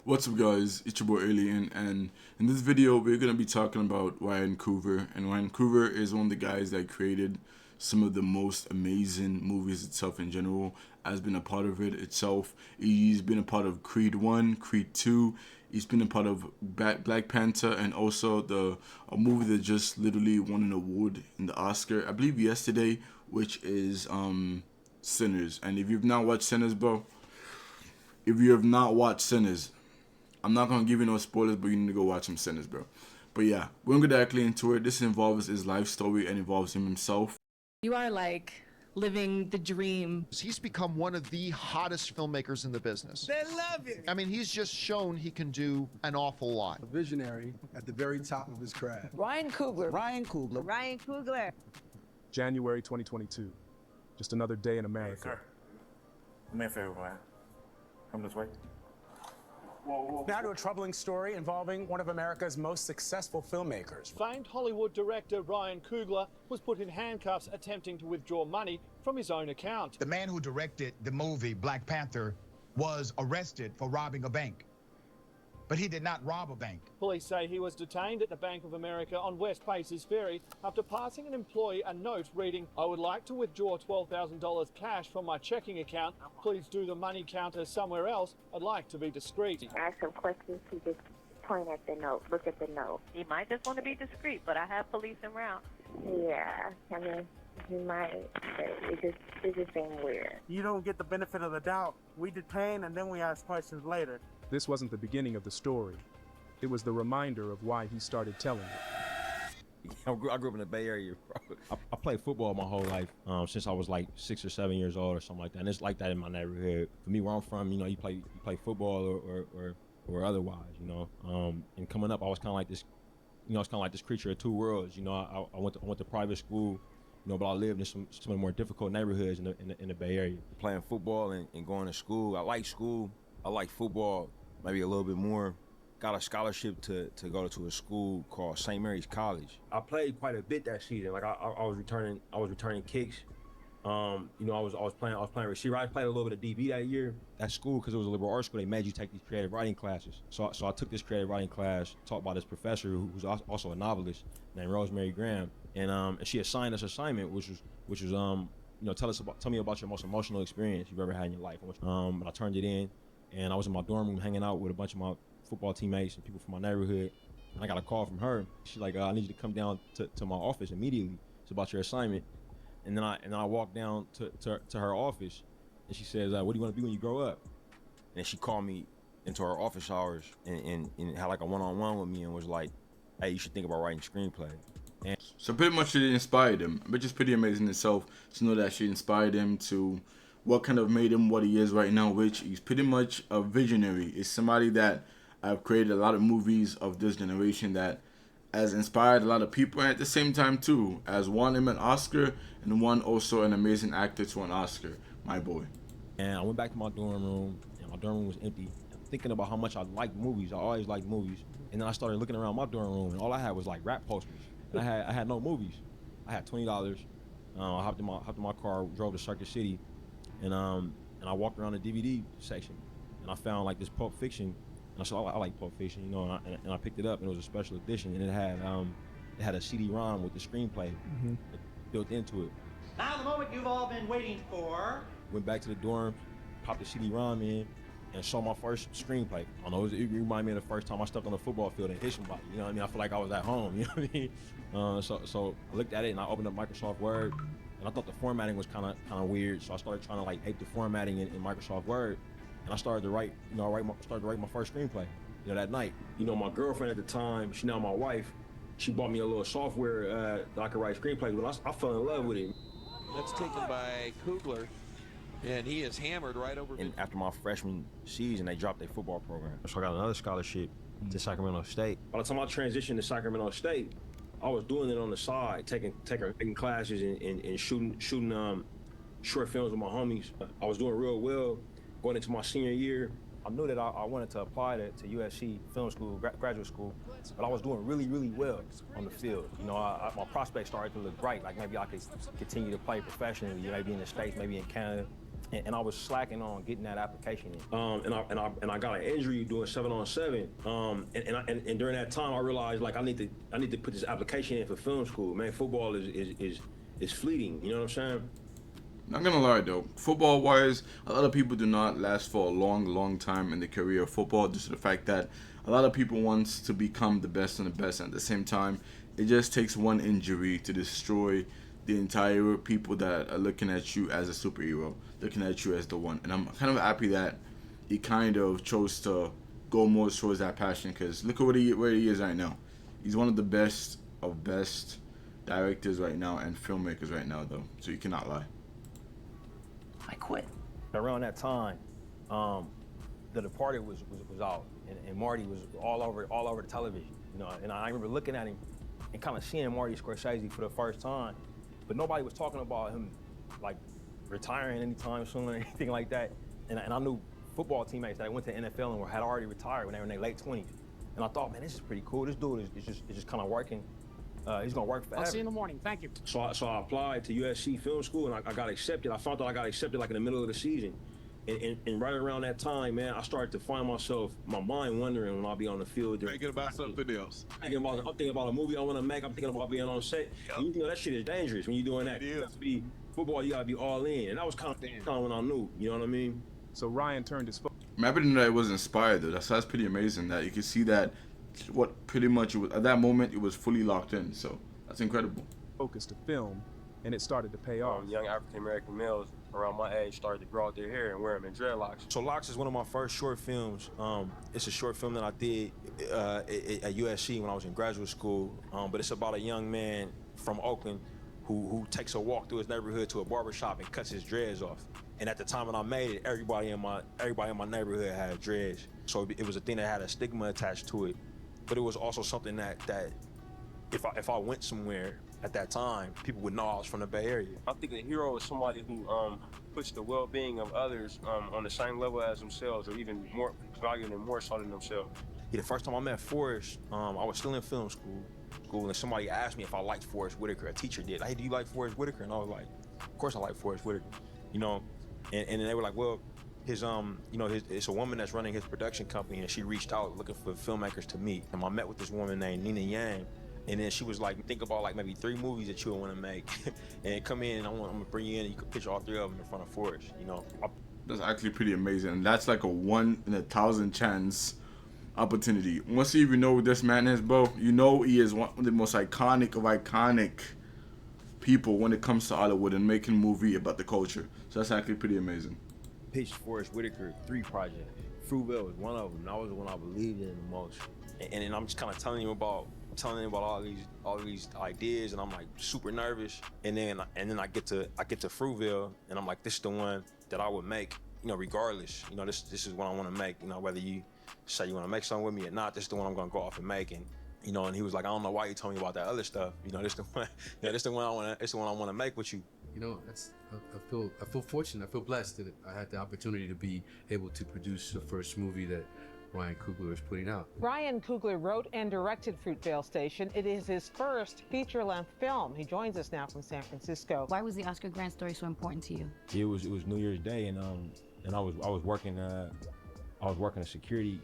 What's up guys, it's your boy Alien, and in this video we're going to be talking about Ryan Coogler. And Ryan Coogler is one of the guys that created some of the most amazing movies itself in general, has been a part of it itself. He's been a part of Creed 1, Creed 2, he's been a part of Black Panther, and also a movie that just literally won an award in the Oscar, I believe yesterday, which is Sinners. And if you've not watched Sinners, bro, if you have not watched Sinners, I'm not gonna give you no spoilers, but you need to go watch some Sinners, bro. But yeah, we're gonna get directly into it. This involves his life story and involves him himself. You are like living the dream. He's become one of the hottest filmmakers in the business. They love it. I mean, he's just shown he can do an awful lot. A visionary at the very top of his craft. Ryan Coogler. Ryan Coogler. Ryan Coogler. January 2022. Just another day in America. Hey, sir. Do me a favor, Ryan. Come this way. Now to a troubling story involving one of America's most successful filmmakers. Famed Hollywood director Ryan Coogler was put in handcuffs attempting to withdraw money from his own account. The man who directed the movie Black Panther was arrested for robbing a bank. But he did not rob a bank. Police say he was detained at the Bank of America on West Pacers Ferry after passing an employee a note reading, "I would like to withdraw $12,000 cash from my checking account. Please do the money counter somewhere else. I'd like to be discreet." Ask him questions, he just point at the note, look at the note. He might just want to be discreet, but I have police around. Yeah, I mean, he might, but it just seemed weird. You don't get the benefit of the doubt. We detain and then we ask questions later. This wasn't the beginning of the story. It was the reminder of why he started telling it. I grew up in the Bay Area, bro. I played football my whole life since I was like 6 or 7 years old or something like that. And it's like that in my neighborhood. For me, where I'm from, you play football or otherwise, And coming up, I was kind of like this, it's kind of like this creature of two worlds. I went to private school, but I lived in some of the more difficult neighborhoods in the Bay Area. Playing football and going to school. I like school. I like football maybe a little bit more. Got a scholarship to go to a school called St. Mary's College. I played quite a bit that season. Like I was returning kicks. I was playing receiver. I played a little bit of DB that year. At school, because it was a liberal arts school, they made you take these creative writing classes. So I took this creative writing class taught by this professor who's also a novelist named Rosemary Graham, and she assigned us an assignment, which was tell me about your most emotional experience you've ever had in your life. And I turned it in, and I was in my dorm room hanging out with a bunch of my football teammates and people from my neighborhood, and I got a call from her. She's like, I need you to come down to my office immediately. It's about your assignment. And then I walked down to her office, and she says, what do you want to be when you grow up? And she called me into her office hours and had like a one-on-one with me and was like, hey, you should think about writing a screenplay. And So pretty much it inspired him, which is pretty amazing in itself to know that she inspired him to what kind of made him what he is right now, which he's pretty much a visionary. Is somebody that I've created a lot of movies of this generation that has inspired a lot of people, and at the same time too, has won him an Oscar and won also an amazing actor to an Oscar, my boy. And I went back to my dorm room, and my dorm room was empty. I'm thinking about how much I liked movies. I always liked movies. And then I started looking around my dorm room, and all I had was like rap posters. And I had no movies. I had $20. I hopped in my car, drove to Circuit City, and I walked around the DVD section, and I found like this Pulp Fiction. And I said, I like Pulp Fiction, and I picked it up, and it was a special edition, and it had a CD-ROM with the screenplay built into it. Now the moment you've all been waiting for. Went back to the dorm, popped the CD-ROM in, and saw my first screenplay. I don't know, it reminded me of the first time I stepped on the football field and hit somebody. You know what I mean? I feel like I was at home. You know what I mean? So I looked at it and I opened up Microsoft Word, and I thought the formatting was kind of weird. So I started trying to like ape the formatting in Microsoft Word, and I started to write my first screenplay. That night. My girlfriend at the time, she's now my wife. She bought me a little software that I could write screenplays with. I fell in love with it. That's taken by Coogler. And he is hammered right over. And after my freshman season, they dropped their football program. So I got another scholarship to Sacramento State. By the time I transitioned to Sacramento State, I was doing it on the side, taking classes and shooting short films with my homies. I was doing real well going into my senior year. I knew that I wanted to apply to USC Film School, graduate school, but I was doing really, really well on the field. My prospects started to look bright, like maybe I could continue to play professionally, maybe in the States, maybe in Canada. and I was slacking on getting that application in. And I got an injury doing 7-on-7. And during that time, I realized like I need to put this application in for film school. Man, football is fleeting. You know what I'm saying? Not gonna lie though, football wise, a lot of people do not last for a long time in the career of football, due to the fact that a lot of people wants to become the best and the best, and at the same time it just takes one injury to destroy the entire people that are looking at you as a superhero, looking at you as the one. And I'm kind of happy that he kind of chose to go more towards that passion, because look at where he is right now. He's one of the best of best directors right now and filmmakers right now though, so you cannot lie. I quit. Around that time, The Departed was out, and Marty was all over the television, you know. And I remember looking at him and kind of seeing Marty Scorsese for the first time, but nobody was talking about him like retiring anytime soon or anything like that. And I knew football teammates that went to the NFL and had already retired when they were in their late 20s. And I thought, man, this is pretty cool. This dude is just kind of working. He's gonna work forever. I'll see you in the morning. Thank you. So I applied to USC Film School, and I got accepted. I found out I got accepted like in the middle of the season. And right around that time, man, I started to find myself, my mind wandering when I'll be on the field. Thinking about something else. I'm thinking about a movie I want to make. I'm thinking about being on set. You know, that shit is dangerous when you're doing that. You have to be, football, you gotta be all in. And that was kind of when I knew, you know what I mean? So Ryan turned his focus. I didn't know it was inspired though. That's pretty amazing that you can see that what pretty much it was, at that moment it was fully locked in. So that's incredible. Focus to film, and it started to pay off. Young African American males around my age started to grow out their hair and wear them in dreadlocks. So Locks is one of my first short films. It's a short film that I did at USC when I was in graduate school. But it's about a young man from Oakland who takes a walk through his neighborhood to a barbershop and cuts his dreads off. And at the time when I made it, everybody in my neighborhood had dreads. So it was a thing that had a stigma attached to it. But it was also something that if I went somewhere at that time, people would know I was from the Bay Area. I think a hero is somebody who puts the well-being of others on the same level as themselves, or even more valuable and more so than themselves. Yeah, the first time I met Forrest, I was still in film school, and somebody asked me if I liked Forrest Whitaker. A teacher did. Hey, do you like Forrest Whitaker? And I was like, of course I like Forrest Whitaker. You know, and then they were like, well, it's a woman that's running his production company, and she reached out looking for filmmakers to meet. And I met with this woman named Nina Yang. And then she was like, think about like maybe 3 movies that you would want to make, and come in and I'm gonna bring you in and you can pitch all 3 of them in front of Forrest, you know. That's actually pretty amazing. And that's like a 1 in 1,000 chance opportunity. Once you even know who this man is, bro, you know he is one of the most iconic of iconic people when it comes to Hollywood and making a movie about the culture. So that's actually pretty amazing. Pitched Forrest Whitaker 3 projects. Fruitvale was one of them. That was the one I believed in the most. And then I'm just kind of telling him about all these ideas, and I'm like super nervous. And then I get to Fruitvale, and I'm like, this is the one that I would make, you know, regardless. You know, this is what I want to make. You know, whether you say you want to make something with me or not, this is the one I'm gonna go off and make. And you know, and he was like, I don't know why you told me about that other stuff. You know, this the one. Yeah, this the one I want to make with you. You know, I feel fortunate. I feel blessed that I had the opportunity to be able to produce the first movie that Ryan Coogler is putting out. Ryan Coogler wrote and directed Fruitvale Station. It is his first feature-length film. He joins us now from San Francisco. Why was the Oscar grant story so important to you? It was New Year's Day, and I was working a security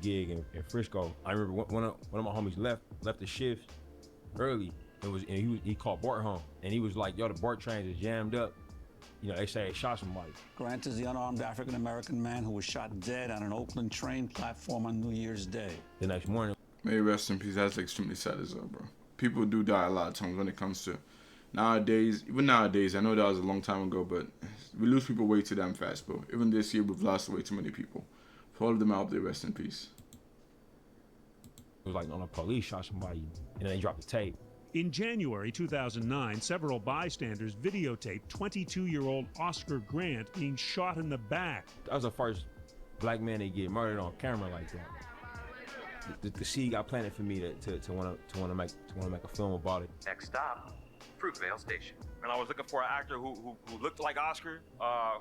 gig in Frisco. I remember one of my homies left the shift early. He called Bart home, and he was like, "Yo, the Bart trains is jammed up. You know, they say they shot somebody." Grant is the unarmed African-American man who was shot dead on an Oakland train platform on New Year's Day. The next morning. May he rest in peace. That's extremely sad as well, bro. People do die a lot of times when it comes to nowadays. Even nowadays, I know that was a long time ago, but we lose people way too damn fast, bro. Even this year, we've lost way too many people. For all of them, I hope they rest in peace. It was like, no, the police shot somebody, and then they dropped the tape. In January 2009, several bystanders videotaped 22-year-old Oscar Grant being shot in the back. That was the first black man to get murdered on camera like that. The seed got planted for me to want to make a film about it. Next stop, Fruitvale Station. And I was looking for an actor who looked like Oscar,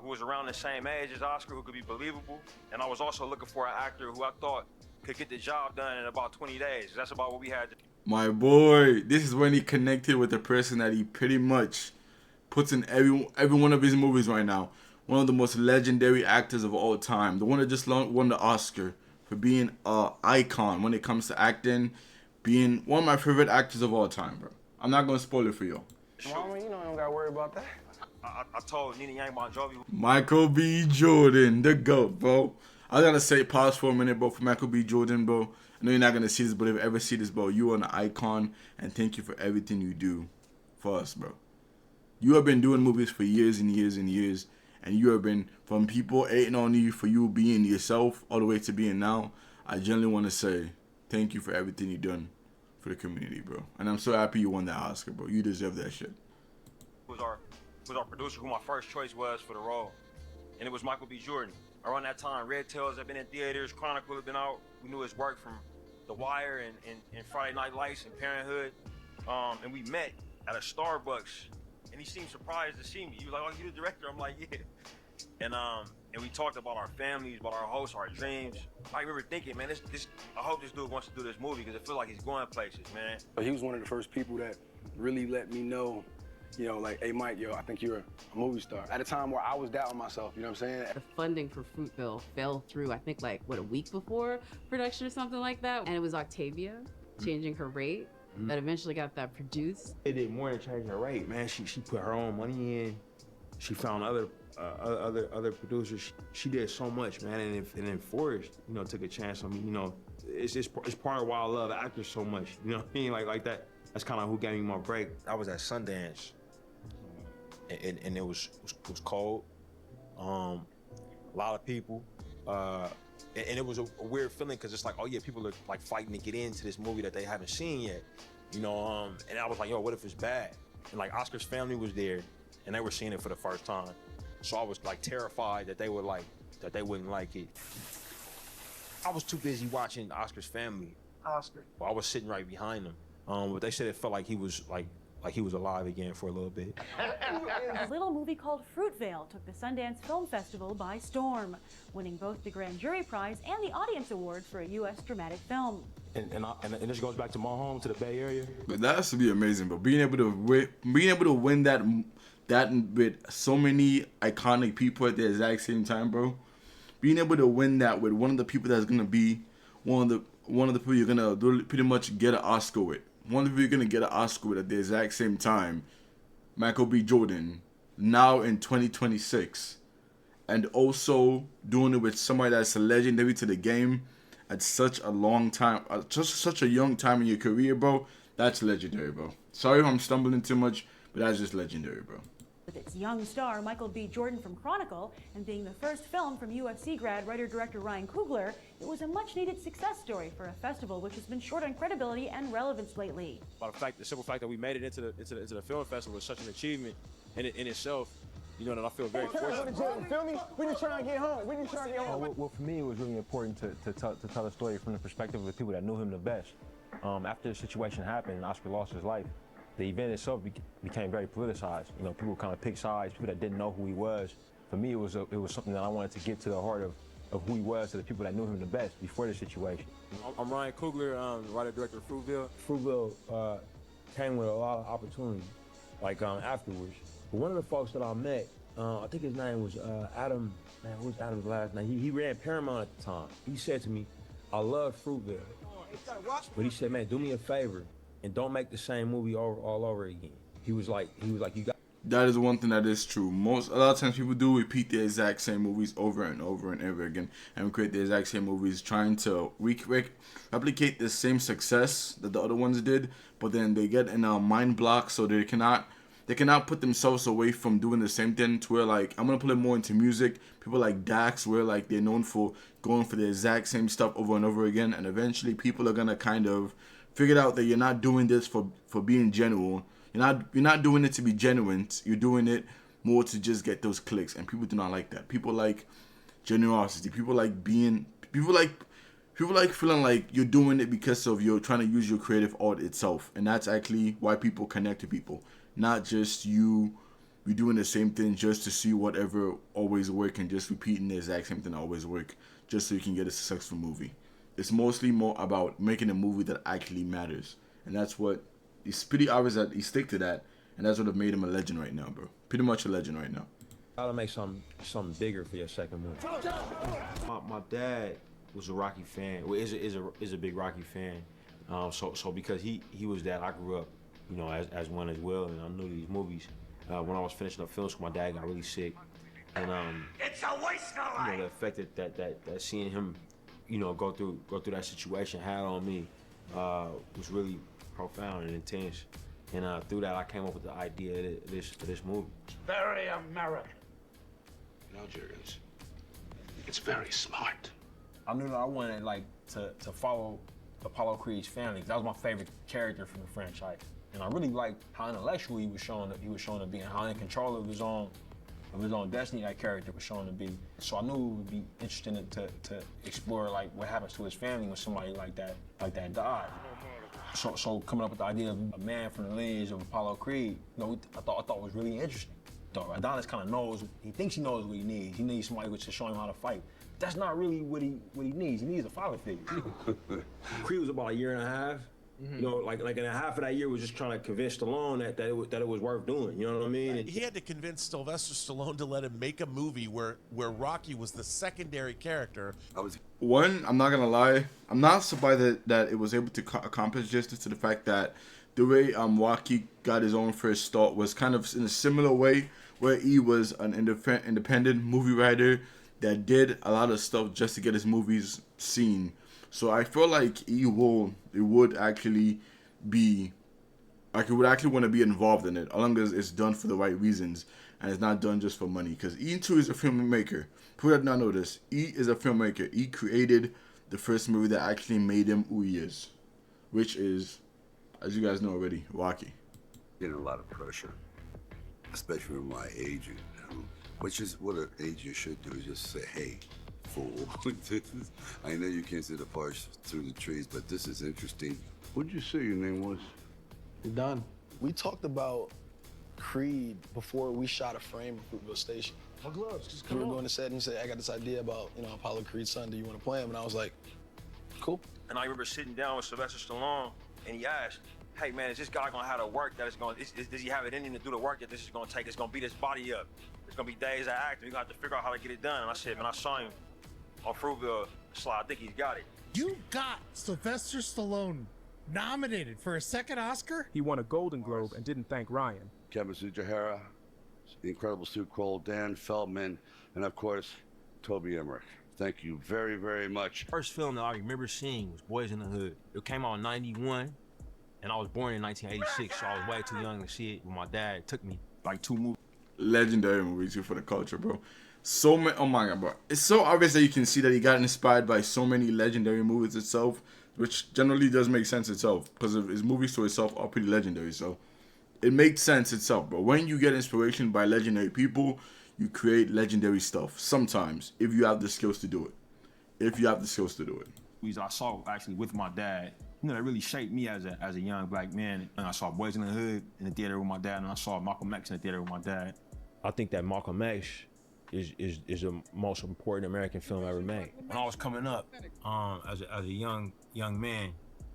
who was around the same age as Oscar, who could be believable. And I was also looking for an actor who I thought could get the job done in about 20 days. That's about what we had. My boy, this is when he connected with the person that he pretty much puts in every one of his movies right now. one of the most legendary actors of all time, the one that just won the Oscar for being an icon when it comes to acting, being one of my favorite actors of all time, bro. I'm not gonna spoil it for y'all. Mama, you know I don't gotta worry about that. I told Nina Yang Bon Jovi. Michael B. Jordan, the GOAT, bro. I was gonna say pause for a minute, bro, for Michael B. Jordan, bro. I know you're not gonna see this, but if you ever see this, bro, you are an icon, and thank you for everything you do for us, bro. You have been doing movies for years and years and years, and you have been, from people hating on you for you being yourself all the way to being now. I genuinely want to say thank you for everything you've done for the community, bro. And I'm so happy you won that Oscar, bro. You deserve that shit. Was our producer who my first choice was for the role, and it was Michael B. Jordan. Around that time, Red Tails had been in theaters, Chronicle had been out. We knew his work from The Wire and Friday Night Lights and Parenthood, and we met at a Starbucks, and he seemed surprised to see me. He was like, "Oh, you the director?" I'm like, "Yeah." And we talked about our families, about our hopes, our dreams. I remember thinking, man, I hope this dude wants to do this movie because it feels like he's going places, man. But he was one of the first people that really let me know, you know, like, hey, Mike, yo, I think you're a movie star. At a time where I was doubting myself, you know what I'm saying? The funding for Fruitvale fell through, I think, like, what, a week before production or something like that? And it was Octavia changing her rate that eventually got that produced. It did more than change her rate, man. She put her own money in. She found other producers. She did so much, man. And then Forrest, you know, took a chance on me. You know, it's part of why I love actors so much. You know what I mean? Like that. That's kind of who gave me my break. I was at Sundance, and it was cold. A lot of people, and it was a weird feeling because it's like, oh yeah, people are like fighting to get into this movie that they haven't seen yet. You know, and I was like, yo, what if it's bad? And like Oscar's family was there, and they were seeing it for the first time. So I was like terrified that they wouldn't like it. I was too busy watching Oscar's family. Oscar. Well, I was sitting right behind him. But they said it felt like he was like he was alive again for a little bit. A little movie called Fruitvale took the Sundance Film Festival by storm, winning both the Grand Jury Prize and the Audience Award for a U.S. dramatic film. And this goes back to my home, to the Bay Area. But that has to be amazing. But being able to win that with so many iconic people at the exact same time, bro. Being able to win that with one of the people that's gonna be one of the people you're gonna pretty much get an Oscar with. One of you you're gonna get an Oscar with at the exact same time, Michael B. Jordan, now in 2026, and also doing it with somebody that's legendary to the game at such a long time, just such a young time in your career, bro. That's legendary, bro. Sorry if I'm stumbling too much, but that's just legendary, bro. With its young star, Michael B. Jordan from Chronicle, and being the first film from USC grad writer-director Ryan Coogler, it was a much-needed success story for a festival which has been short on credibility and relevance lately. But the simple fact that we made it into the film festival is such an achievement in itself. You know, that I feel very fortunate. Feel me? We just trying to get home. Well, for me, it was really important to tell the story from the perspective of the people that knew him the best. After the situation happened and Oscar lost his life, the event itself became very politicized. You know, people kind of picked sides, people that didn't know who he was. For me, it was something that I wanted to get to the heart of who he was to the people that knew him the best before the situation. I'm Ryan Coogler, writer-director of Fruitvale. Fruitvale came with a lot of opportunity, like afterwards. But one of the folks that I met, I think his name was Adam. Man, what was Adam's last name? He ran Paramount at the time. He said to me, "I love Fruitvale," but he said, "Man, do me a favor and don't make the same movie all over again." He was like, you got. That is one thing that is true. A lot of times people do repeat the exact same movies over and over and over again, and create the exact same movies, trying to replicate the same success that the other ones did, but then they get in a mind block, so they cannot put themselves away from doing the same thing. To where, like, I'm gonna put it more into music. People like Dax, where like they're known for going for the exact same stuff over and over again, and eventually people are gonna kind of figure out that you're not doing this for being genuine. You're not doing it to be genuine. You're doing it more to just get those clicks, and people do not like that. People like generosity. People like feeling like you're doing it because of you're trying to use your creative art itself, and that's actually why people connect to people, not just you're doing the same thing just to see whatever always work and just repeating the exact same thing always work just so you can get a successful movie. It's mostly more about making a movie that actually matters, and that's what. It's pretty obvious that he stick to that, and that's what have made him a legend right now, bro. Pretty much a legend right now. Gotta make something bigger for your second movie. My dad was a Rocky fan. Well, is a big Rocky fan. So because he was that, I grew up, you know, as one as well, and I knew these movies. When I was finishing up film school, my dad got really sick, and It's a waste of life. you know, the effect that seeing him, you know, go through that situation had on me was really profound and intense. And through that, I came up with the idea of this movie. Very American. Nigerians, it's very smart. I knew that I wanted like to follow Apollo Creed's family, because that was my favorite character from the franchise. And I really liked how intellectual he was shown to be, and how in control of his own destiny that character was shown to be. So I knew it would be interesting to explore like what happens to his family when somebody like that died. So coming up with the idea of a man from the lineage of Apollo Creed, you know, I thought was really interesting. So Adonis kind of knows, he thinks he knows what he needs. He needs somebody to show him how to fight. That's not really what he needs. He needs a father figure. Creed was about a year and a half. You know, like in a half of that year was just trying to convince Stallone that it was worth doing. You know what I mean? He had to convince Sylvester Stallone to let him make a movie where Rocky was the secondary character. I'm not gonna lie, I'm not surprised that it was able to accomplish justice to the fact that the way Rocky got his own first start was kind of in a similar way, where he was an independent movie writer that did a lot of stuff just to get his movies seen. So I feel like it would actually be, like, it would actually want to be involved in it, as long as it's done for the right reasons and it's not done just for money. Because E too is a filmmaker. People that not know this, E is a filmmaker. E created the first movie that actually made him who he is, which is, as you guys know already, Rocky. Getting a lot of pressure, especially with my agent, which is what an agent should do, is just say, hey, fool. I know you can't see the forest through the trees, but this is interesting. What did you say your name was? Done. We talked about Creed before we shot a frame at Fruitvale Station. My gloves, just We were going to set and he said, I got this idea about, you know, Apollo Creed's son, do you want to play him? And I was like, cool. And I remember sitting down with Sylvester Stallone, and he asked, hey man, is this guy gonna have to work that it's going, does he have it in him to do the work that this is gonna take? It's gonna beat his body up. It's gonna be days of acting. We're gonna have to figure out how to get it done. And I said, man, I saw him on Fruitvale slide. I think he's got it. You got Sylvester Stallone nominated for a second Oscar? He won a Golden Globe and didn't thank Ryan. Kevin Sujihara, the incredible Sue Cole, Dan Feldman, and of course, Toby Emmerich. Thank you very, very much. First film that I remember seeing was Boys in the Hood. It came out in '91, and I was born in 1986, so I was way too young to see it. When my dad took me like 2 movies. Legendary movies for the culture, bro. So many, oh my god, bro. It's so obvious that you can see that he got inspired by so many legendary movies itself, which generally does make sense itself, because of his movies to itself are pretty legendary, so it makes sense itself, bro. When you get inspiration by legendary people, you create legendary stuff. Sometimes, if you have the skills to do it. Movies I saw actually with my dad, you know, that really shaped me as a young black man. And I saw Boys in the Hood in the theater with my dad, and I saw Malcolm X in the theater with my dad. I think that Malcolm X is the most important American film ever made. When I was coming up, as a young man,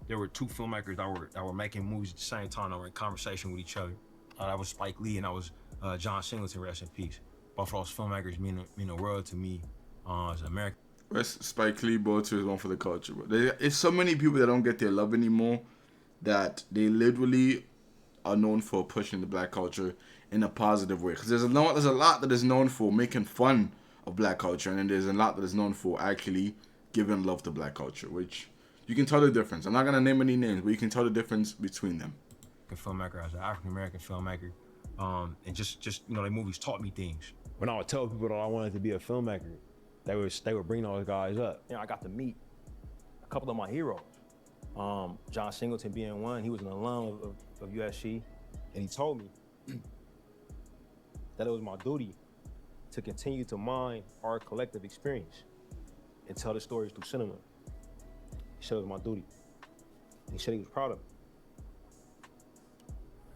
there were 2 filmmakers that were making movies at the same time that were in conversation with each other. That was Spike Lee and that was John Singleton, rest in peace. Both of those filmmakers mean the world to me as an American. Spike Lee, both is one for the culture, bro. There's so many people that don't get their love anymore, that they literally are known for pushing the black culture in a positive way. Because there's a lot that is known for making fun of black culture, and then there's a lot that is known for actually giving love to black culture, which you can tell the difference. I'm not gonna name any names, but you can tell the difference between them. Filmmaker, as an African American filmmaker, and just you know, the movies taught me things. When I would tell people that I wanted to be a filmmaker, they would bring those guys up. You know, I got to meet a couple of my heroes. John Singleton being one. He was an alum of USC, and he told me that it was my duty to continue to mine our collective experience and tell the stories through cinema. He said it was my duty. And he said he was proud of me.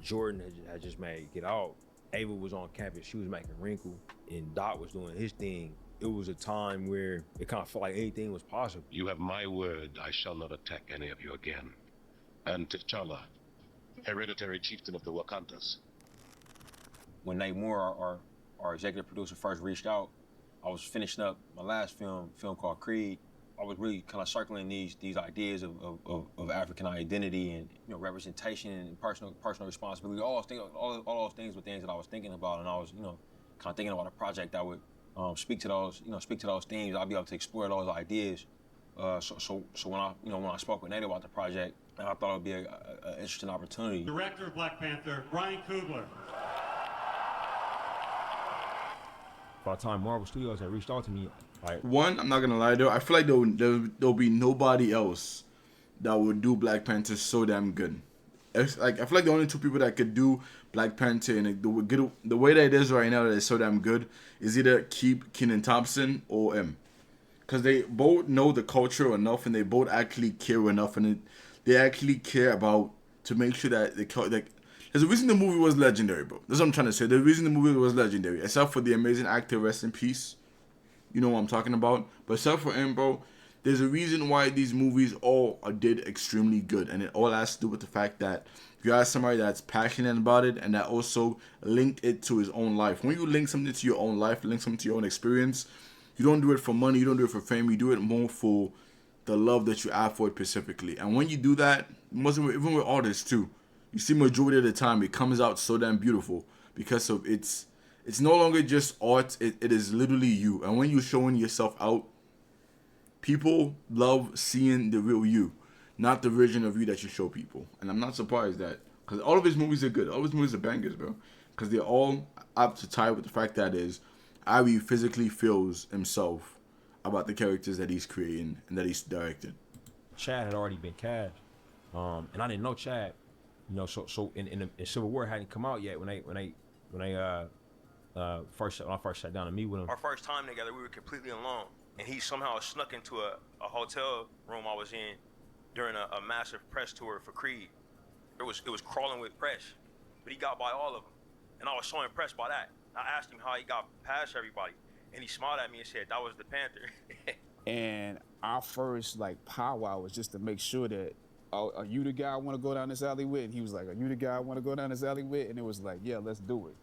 Jordan had just made Get Out. Ava was on campus, she was making Wrinkle, and Dot was doing his thing. It was a time where it kind of felt like anything was possible. You have my word, I shall not attack any of you again. And T'Challa, hereditary chieftain of the Wakandas. When Namor, our executive producer first reached out, I was finishing up my last film called Creed. I was really kind of circling these ideas of African identity and representation and personal responsibility. All those things were things that I was thinking about, and I was kind of thinking about a project that would speak to those themes. I'll be able to explore those ideas. So when I spoke with Nate about the project, I thought it would be an interesting opportunity. Director of Black Panther, Ryan Coogler. By the time Marvel Studios had reached out to me, one, I'm not gonna lie though, I feel like there'll be nobody else that would do Black Panther so damn good. It's like I feel like the only two people that could do Black Panther and the way that it is right now that it's so damn good is either Kenan Thompson or M, because they both know the culture enough and they both actually care enough, and they actually care about to make sure that there's a reason the movie was legendary, bro. That's what I'm trying to say. The reason the movie was legendary, except for the amazing actor, rest in peace. You know what I'm talking about. But except for him, bro, there's a reason why these movies all did extremely good. And it all has to do with the fact that you have somebody that's passionate about it and that also linked it to his own life. When you link something to your own life, link something to your own experience, you don't do it for money, you don't do it for fame, you do it more for the love that you have for it specifically. And when you do that, even with artists too, you see majority of the time it comes out so damn beautiful because of it's no longer just art, it is literally you. And when you're showing yourself out, people love seeing the real you, not the version of you that you show people. And I'm not surprised that, because all of his movies are good. All of his movies are bangers, bro. Because they're all up to tie with the fact that is how he physically feels himself about the characters that he's creating and that he's directed. Chad had already been cast, and I didn't know Chad. So in Civil War hadn't come out yet when I first sat down to meet with him. Our first time together, we were completely alone, and he somehow snuck into a hotel room I was in during a massive press tour for Creed. It was crawling with press, but he got by all of them, and I was so impressed by that. I asked him how he got past everybody, and he smiled at me and said, "That was the Panther." And our first powwow was just to make sure that, are you the guy I want to go down this alley with? And he was like, are you the guy I want to go down this alley with? And it was like, yeah, let's do it.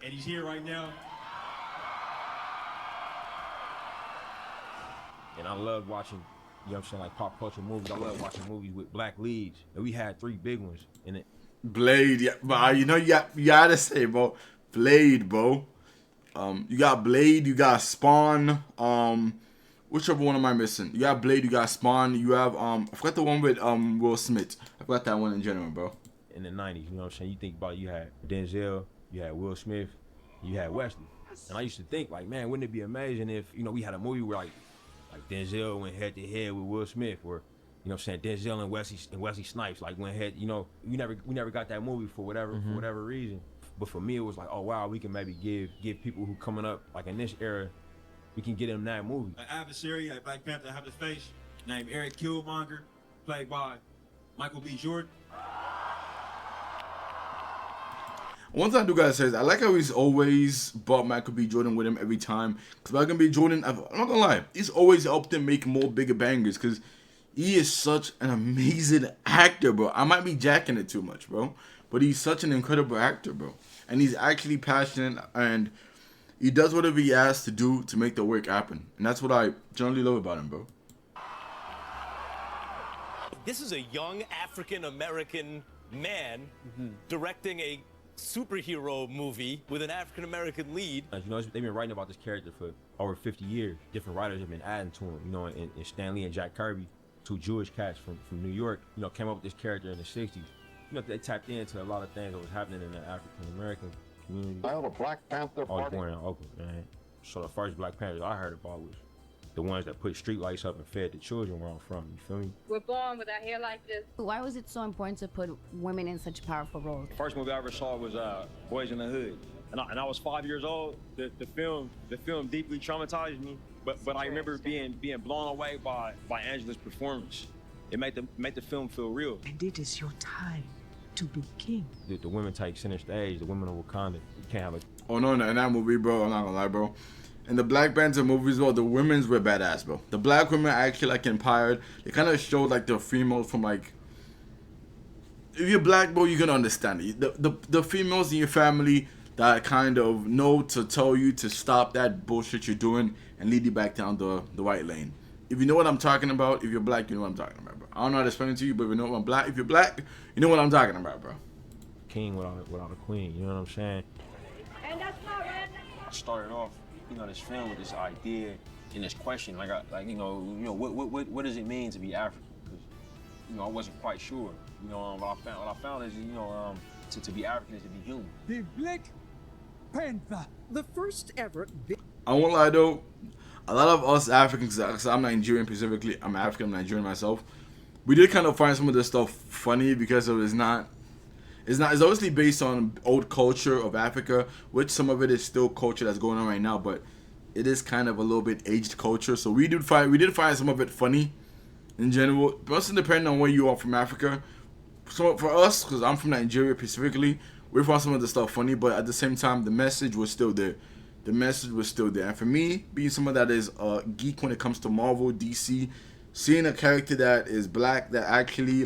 And he's here right now. And I love watching, pop culture movies. I love watching movies with black leads. And we had 3 big ones in it. Blade, yeah, but you gotta say, bro, Blade, bro. You got Blade, you got Spawn. Whichever one am I missing? You got Blade, you got Spawn, you have I forgot the one with Will Smith. I forgot that one in general, bro. In the 90s, you know what I'm saying? You think about it, you had Denzel, you had Will Smith, you had Wesley. And I used to think, man, wouldn't it be amazing if, we had a movie where like Denzel went head to head with Will Smith, or Denzel and Wesley Snipes went head, we never got that movie for whatever reason. But for me it was like, oh wow, we can maybe give people who coming up in this era, we can get them that movie. An adversary at Black Panther I have to face, named Eric Killmonger, played by Michael B. Jordan. One thing I do gotta say is I like how he's always brought Michael B. Jordan with him every time. Because Michael B. Jordan, I'm not gonna lie, he's always helped him make more bigger bangers. Because he is such an amazing actor, bro. I might be jacking it too much, bro. But he's such an incredible actor, bro. And he's actually passionate, and he does whatever he has to do to make the work happen. And that's what I generally love about him, bro. This is a young African-American man directing a superhero movie with an African-American lead. They've been writing about this character for over 50 years. Different writers have been adding to him, and Stan Lee and Jack Kirby, 2 Jewish cats from New York, came up with this character in the 60s. They tapped into a lot of things that was happening in the African-American community. I was a Black Panther I was born in Oakland, man. So the first Black Panthers I heard about was the ones that put street lights up and fed the children where I'm from, you feel me? We're born with our hair like this. Why was it so important to put women in such powerful roles? The first movie I ever saw was Boys in the Hood. And I was 5 years old. The film deeply traumatized me, but I remember being blown away by Angela's performance. It made the film feel real. And it is your time to be king. The women take center stage, the women of Wakanda. You can't have a... Oh no, in that movie, bro, I'm not gonna lie, bro. In the Black Panther movies, bro, the women's were badass, bro. The black women actually empowered. They kind of showed the females from if you're black, bro, you're gonna understand it. The females in your family, that kind of know to tell you to stop that bullshit you're doing and lead you back down the right lane. If you know what I'm talking about, if you're black, you know what I'm talking about, bro. I don't know how to explain it to you, but if you know what I'm black, if you're black, you know what I'm talking about, bro. King without a queen, you know what I'm saying? And that's not red. I started off, this film with this idea and this question, what does it mean to be African? Because, I wasn't quite sure. What I found is, to be African is to be human. The Black Panther, the first ever. I won't lie though, a lot of us Africans, because I'm Nigerian specifically, I'm African, I'm Nigerian myself, we did kind of find some of this stuff funny because it's obviously based on old culture of Africa, which some of it is still culture that's going on right now, but it is kind of a little bit aged culture. So we did find some of it funny in general, but depending on where you are from Africa. So for us, because I'm from Nigeria specifically, we found some of the stuff funny, but at the same time, the message was still there. The message was still there. And for me, being someone that is a geek when it comes to Marvel, DC, seeing a character that is black that actually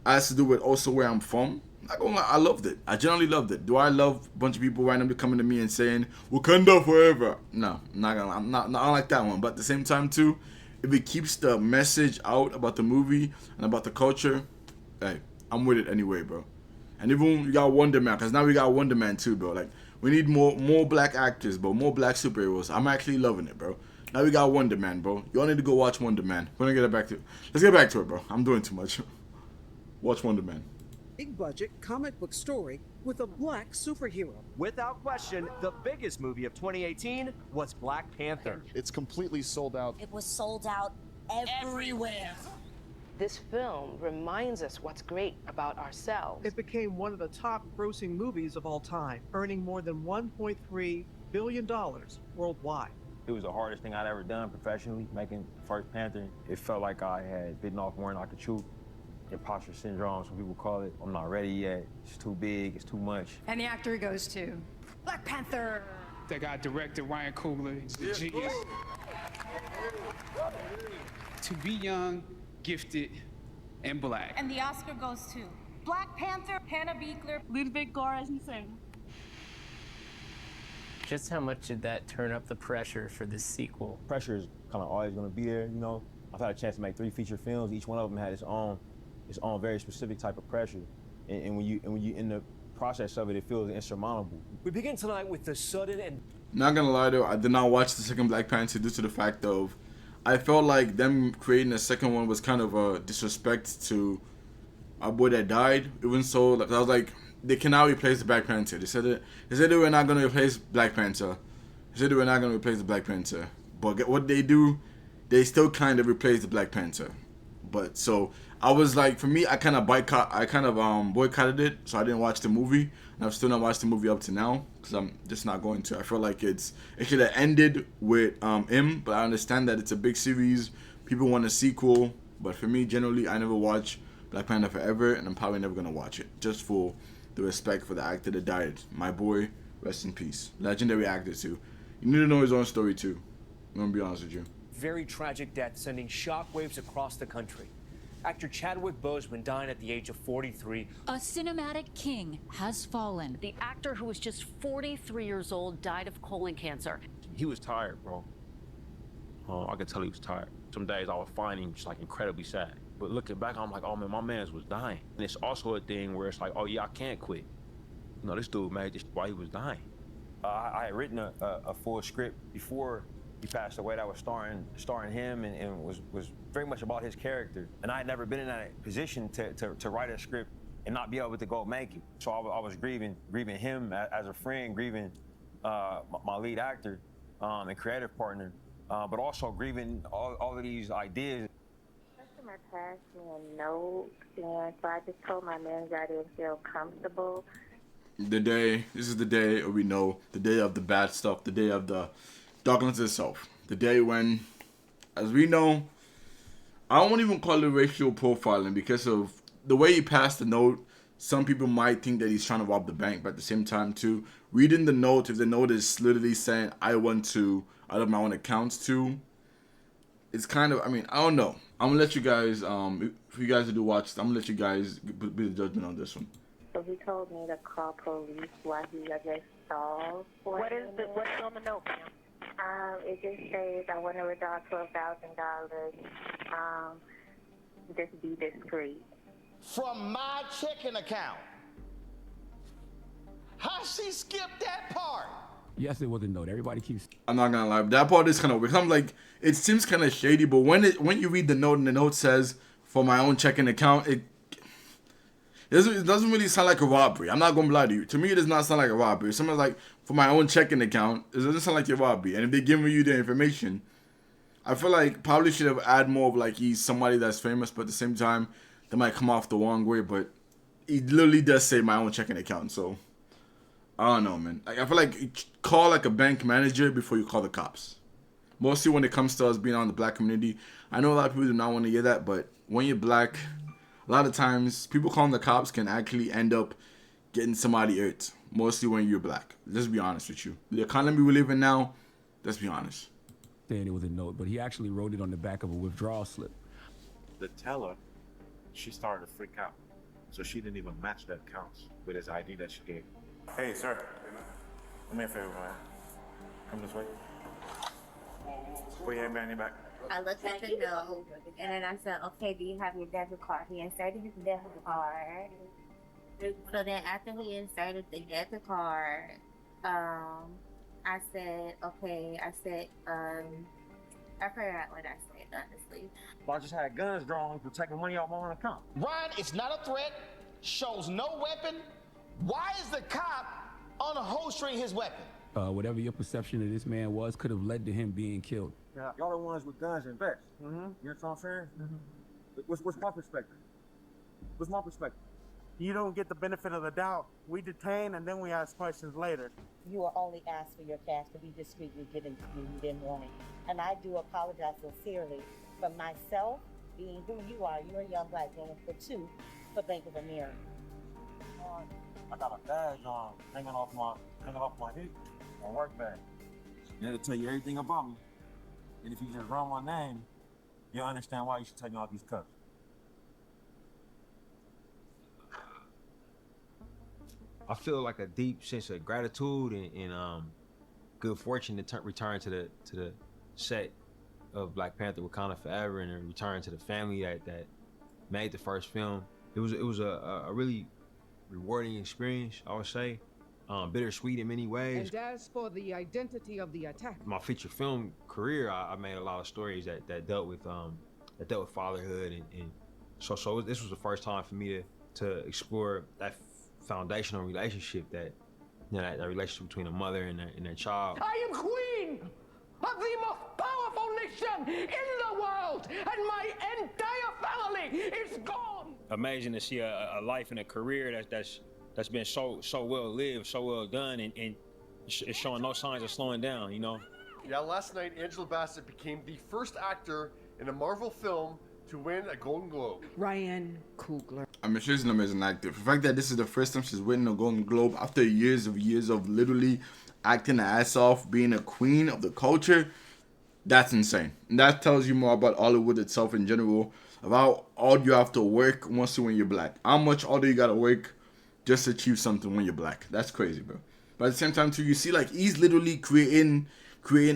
has to do with also where I'm from, not gonna lie, I loved it. I generally loved it. Do I love a bunch of people randomly coming to me and saying Wakanda forever? No, I'm not gonna. I don't like that one. But at the same time too, if it keeps the message out about the movie and about the culture, hey, I'm with it anyway, bro. And even you got Wonder Man, because now we got Wonder Man too, bro. Like, we need more black actors, bro. More black superheroes. I'm actually loving it, bro. Now we got Wonder Man, bro. Y'all need to go watch Wonder Man. We're gonna get back to it. Let's get back to it, bro. I'm doing too much. Watch Wonder Man. Big budget comic book story with a black superhero. Without question, the biggest movie of 2018 was Black Panther. It's completely sold out. It was sold out everywhere. This film reminds us what's great about ourselves. It became one of the top grossing movies of all time, earning more than $1.3 billion worldwide. It was the hardest thing I'd ever done professionally, making the first Panther. It felt like I had bitten off more than I could chew. Imposter syndrome, some people call it. I'm not ready yet. It's too big, it's too much. And the actor goes to Black Panther. That guy directed, Ryan Coogler, he's a genius. To be young, gifted, and black. And the Oscar goes to Black Panther, Hannah Beachler, Ludwig Göransson. Just how much did that turn up the pressure for the sequel? Pressure is kind of always going to be there, I've had a chance to make 3 feature films. Each one of them had its own very specific type of pressure. And when you in the process of it, it feels insurmountable. We begin tonight with the sudden and... Not gonna lie though, I did not watch the second Black Panther due to the fact of I felt like them creating a second one was kind of a disrespect to our boy that died. Even so, I was like, they cannot replace the Black Panther. They said they were not gonna replace Black Panther. They said they were not gonna replace the Black Panther. But what they do, they still kind of replace the Black Panther. But so I was like, for me, I kind of boycotted it, so I didn't watch the movie, and I've still not watched the movie up to now because I'm just not going to. I feel like it should have ended with him, but I understand that it's a big series. People want a sequel, but for me, generally, I never watch Black Panther forever, and I'm probably never gonna watch it just for the respect for the actor that died. My boy, rest in peace. Legendary actor too. You need to know his own story too. I'm gonna be honest with you. Very tragic death sending shockwaves across the country. Actor Chadwick Boseman died at the age of 43. A cinematic king has fallen. The actor who was just 43 years old died of colon cancer. He was tired, bro. I could tell he was tired. Some days I would find him just incredibly sad. But looking back, I'm like, oh man, my man's was dying. And it's also a thing where it's like, oh yeah, I can't quit. This dude made this while he was dying. I had written a full script before he passed away that was starring him and was very much about his character. And I had never been in that position to write a script and not be able to go make it. So I was grieving him as a friend, grieving my lead actor and creative partner, but also grieving all of these ideas. Customer passed me a note, and so I just told my manager I didn't feel comfortable. This is the day we know, the day of the bad stuff, the day of the darkness itself. The day when, as we know, I won't even call it racial profiling because of the way he passed the note. Some people might think that he's trying to rob the bank, but at the same time too, reading the note, if the note is literally saying, I want to, out of my own accounts too, it's kind of, I don't know. I'm gonna let you guys, for you guys to do watch, I'm gonna let you guys be the judgment on this one. The he told me to call police while he, I guess, stalled. What's on the note, ma'am? It just says I want to withdraw $12,000. Just be discreet. From my checking account. How she skipped that part? Yes, it was a note. Everybody keeps. I'm not gonna lie, that part is kind of weird. I'm like, it seems kind of shady, but when you read the note and the note says for my own checking account, it doesn't really sound like a robbery. I'm not gonna lie to you. To me, it does not sound like a robbery. Someone's like, for my own checking account, it doesn't sound like a robbery. And if they're giving you the information, I feel like probably should have added more of like he's somebody that's famous, but at the same time, that might come off the wrong way. But he literally does say my own checking account, so I don't know, man. Like, I feel like call like a bank manager before you call the cops. Mostly when it comes to us being on the black community, I know a lot of people do not want to hear that, but when you're black, a lot of times people calling the cops can actually end up getting somebody hurt. Mostly when you're black. Let's be honest with you. The economy we live in now, let's be honest. Saying it was a note, but he actually wrote it on the back of a withdrawal slip. The teller, she started to freak out. So she didn't even match the accounts with his ID that she gave. Hey, sir. Do me a favor, man. Come this way. Put your hand behind your back. I looked at the note, and then I said, okay, do you have your debit card? He inserted his debit card. So then after he inserted the debit card, I said, okay, I forgot what I said, honestly. Well, I just had guns drawn to take the money off my own account. Ryan is not a threat, shows no weapon. Why is the cop unholstering his weapon? Whatever your perception of this man was could have led to him being killed. Yeah, y'all the ones with guns and vests. You know what I'm saying? What's my perspective? What's my perspective? You don't get the benefit of the doubt. We detain and then we ask questions later. You were only asked for your cash to be discreetly given to you. You didn't want it. And I do apologize sincerely for myself being who you are. You're a young black woman, for two, for Bank of America. I got a badge on, hanging off my hip, my work bag. It'll tell you everything about me. And if you just run my name, you'll understand why you should take me off these cuffs. I feel like a deep sense of gratitude and good fortune to return to the set of Black Panther: Wakanda Forever and return to the family that made the first film. It was a really rewarding experience, I would say. Bittersweet in many ways. And as for the identity of the attack, My feature film career, I made a lot of stories that dealt with fatherhood and so this was the first time for me to explore that foundational relationship, that relationship between a mother and their child. I am queen of the most powerful nation in the world, and my entire family is gone. Amazing to see a life and a career that's been so well lived, so well done, and it's showing no signs of slowing down, you know? Yeah, last night Angela Bassett became the first actor in a Marvel film to win a Golden Globe. Ryan Coogler. I mean, she's an amazing actor. The fact that this is the first time she's winning a Golden Globe after years of literally acting her ass off, being a queen of the culture, that's insane. And that tells you more about Hollywood itself in general, about all you have to work once when you're black. How much harder you gotta work just to achieve something when you're black. That's crazy, bro. But at the same time, too, you see, like, he's literally creating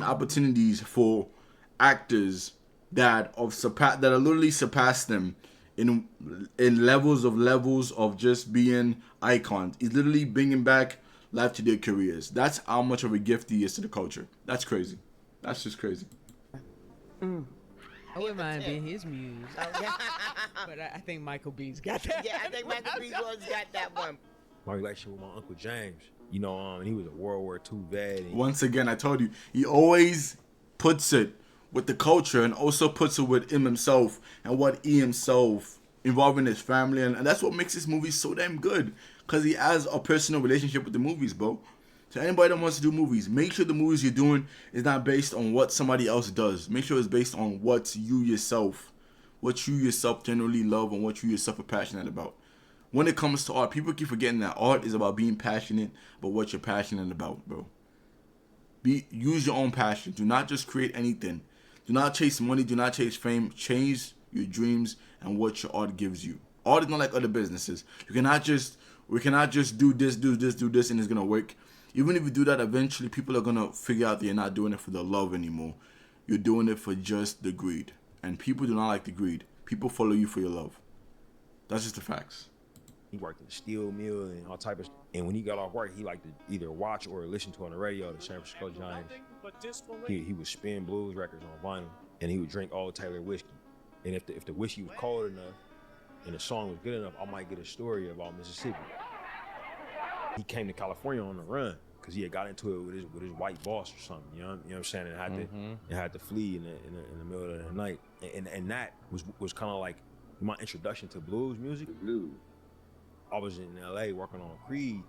opportunities for actors that are literally surpassed them in levels of just being icons. He's literally bringing back life to their careers. That's how much of a gift he is to the culture. That's crazy. That's just crazy. I wouldn't mind being his muse. But I think Michael B's got that. Yeah, I think Michael B. Jordan's got that one. My relationship with my Uncle James, and he was a World War II vet. Once again, I told you, he always puts it with the culture and also puts it with himself and what he himself involving his family. And that's what makes this movie so damn good, because he has a personal relationship with the movies, bro. So anybody that wants to do movies, make sure the movies you're doing is not based on what somebody else does. Make sure it's based on what you yourself generally love and what you yourself are passionate about. When it comes to art, people keep forgetting that art is about being passionate about what you're passionate about, bro. Use your own passion. Do not just create anything. Do not chase money. Do not chase fame. Chase your dreams and what your art gives you. Art is not like other businesses. We cannot just do this, and it's gonna work. Even if you do that, eventually people are gonna figure out that you're not doing it for the love anymore. You're doing it for just the greed. And people do not like the greed. People follow you for your love. That's just the facts. He worked in the steel mill and all type of stuff. And when he got off work, he liked to either watch or listen to on the radio the San Francisco Giants. He would spin blues records on vinyl, and he would drink Old Taylor whiskey. And if the whiskey was cold enough and the song was good enough, I might get a story about Mississippi. He came to California on the run because he had got into it with his white boss or something. You know what I'm saying? And had to flee in the middle of the night. And that was kind of like my introduction to blues music. Blues. I was in LA working on Creed.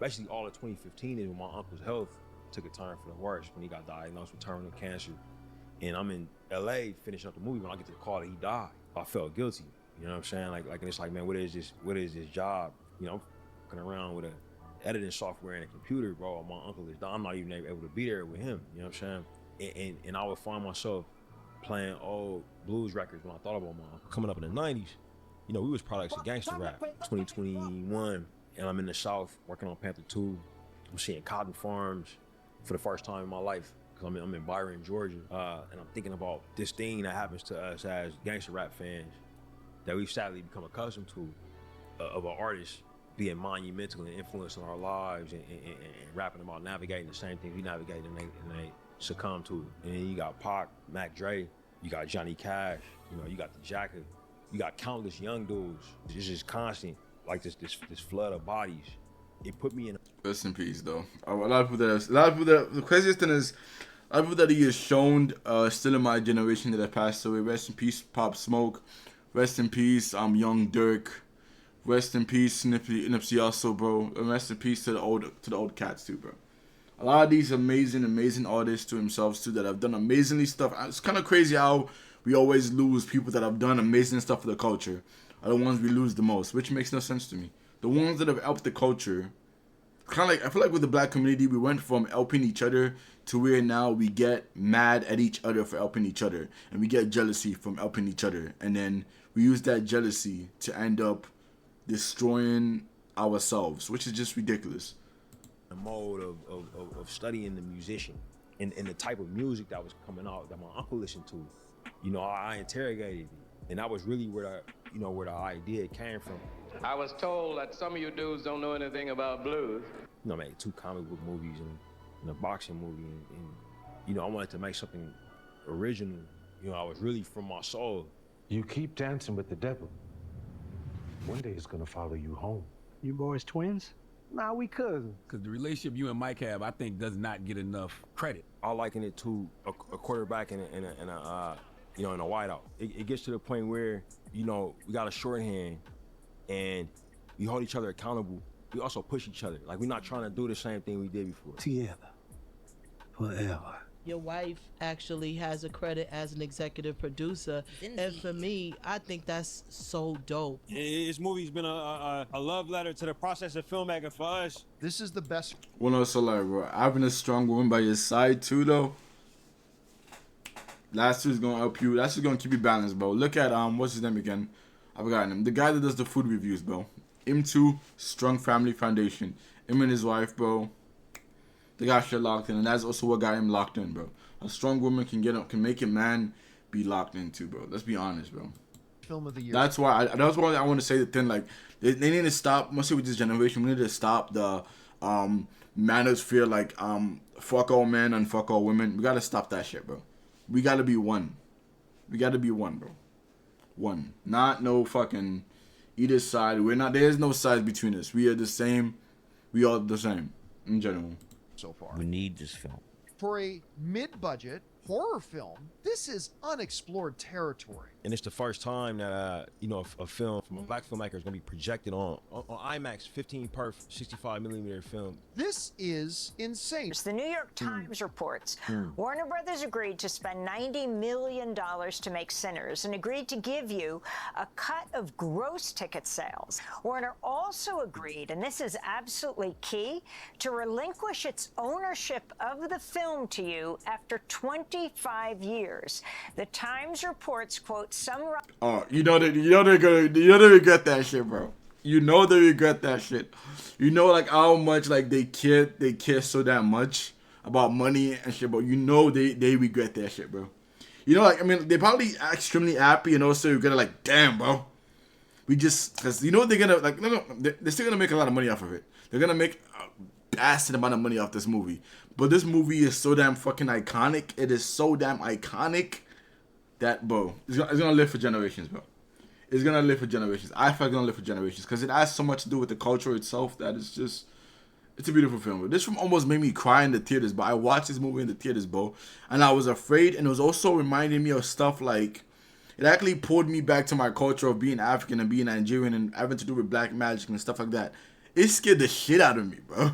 Basically, all of 2015 is when my uncle's health took a turn for the worse when he got diagnosed with terminal cancer. And I'm in LA finishing up the movie when I get to the call that he died. I felt guilty. You know what I'm saying? Like, and it's like, man, what is this job? You know, I'm fucking around with a editing software and a computer, bro. My uncle is dying. I'm not even able to be there with him. You know what I'm saying? And I would find myself playing old blues records when I thought about my uncle. Coming up in the 90s, you know, we was products of gangster rap. 2021, and I'm in the South working on Panther 2. I'm seeing cotton farms for the first time in my life because I'm in Byron, Georgia, and I'm thinking about this thing that happens to us as gangster rap fans that we've sadly become accustomed to, of an artist being monumental and influencing our lives and rapping about navigating the same things we navigate and they succumb to it. And then you got Pac, Mac Dre, you got Johnny Cash, you know, you got the Jacket, you got countless young dudes. It's just constant, like this flood of bodies. It put me in. Rest in peace, though. A lot of people the craziest thing is, a lot of people that he has shown still in my generation that have passed away. Rest in peace, Pop Smoke. Rest in peace, Young Dirk. Rest in peace, Nipsey Hussle, bro. And rest in peace to the old cats too, bro. A lot of these amazing artists to themselves too that have done amazingly stuff. It's kind of crazy how we always lose people that have done amazing stuff for the culture are the ones we lose the most, which makes no sense to me. The ones that have helped the culture, kind of like, I feel like with the black community, we went from helping each other to where now we get mad at each other for helping each other, and we get jealousy from helping each other, and then we use that jealousy to end up destroying ourselves, which is just ridiculous. The mode of studying the musician and the type of music that was coming out that my uncle listened to. You know, I interrogated it, and that was really where the idea came from. I was told that some of you dudes don't know anything about blues. You know, I made 2 comic book movies and a boxing movie, and you know, I wanted to make something original. You know, I was really from my soul. You keep dancing with the devil. One day it's gonna follow you home. You boys twins? Nah, we cousins. Because the relationship you and Mike have, I think, does not get enough credit. I liken it to a quarterback in a wideout. It gets to the point where, you know, we got a shorthand and we hold each other accountable. We also push each other. Like, we're not trying to do the same thing we did before. Together. Forever. Your wife actually has a credit as an executive producer, and for me, I think that's so dope. This movie's been a love letter to the process of filmmaking for us. This is the best. Well, no, so like, bro, having a strong woman by your side too, though. That's who's gonna help you. That's who's gonna keep you balanced, bro. Look at what's his name again? I forgot him. The guy that does the food reviews, bro. Him too. Strong Family Foundation. Him and his wife, bro. They got shit locked in, and that's also what got him locked in, bro. A strong woman can make a man be locked in too, bro. Let's be honest, bro. Film of the year. That's why I want to say the thing, like, they need to stop, mostly with this generation, we need to stop the manosphere, like, fuck all men and fuck all women. We gotta stop that shit, bro. We gotta be one. We gotta be one, bro. One. Not no fucking either side. There's no sides between us. We are the same. We are the same in general. So far. We need this film. For a mid-budget horror film, this is unexplored territory. And it's the first time that a film from a black filmmaker is gonna be projected on IMAX 15 perf 65mm film. This is insane. The New York Times reports Warner Brothers agreed to spend $90 million to make Sinners and agreed to give you a cut of gross ticket sales. Warner also agreed, and this is absolutely key, to relinquish its ownership of the film to you after 25 years. The Times reports, quote, quote, some Oh, you know they regret that shit, bro. You know they regret that shit. You know like how much like they care so damn much about money and shit, but you know they regret that shit, bro. You know, like I mean, they're probably extremely happy and also you're gonna like, damn, bro. We just because you know they're gonna like they're still gonna make a lot of money off of it. They're gonna make a bastard amount of money off this movie. But this movie is so damn fucking iconic. It is so damn iconic that bro, it's gonna live for generations, bro. It's gonna live for generations. I feel it's gonna live for generations because it has so much to do with the culture itself that it's a beautiful film. This film almost made me cry in the theaters, but I watched this movie in the theaters, bro, and I was afraid, and it was also reminding me of stuff like it actually pulled me back to my culture of being African and being Nigerian and having to do with black magic and stuff like that. It scared the shit out of me, bro.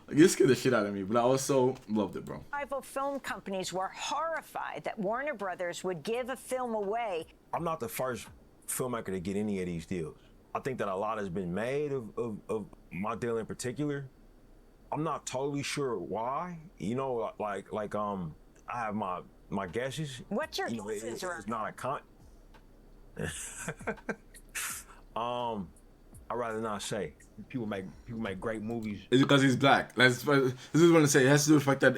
Like, it scared the shit out of me, but I also loved it, bro. rival film companies were horrified that Warner Brothers would give a film away. I'm not the first filmmaker to get any of these deals. I think that a lot has been made of my deal in particular. I'm not totally sure why. You know, like I have my guesses. What's your guesses? It's not a con. I'd rather not say. People make great movies. It's because he's black. This is what I say. It has to do with the fact that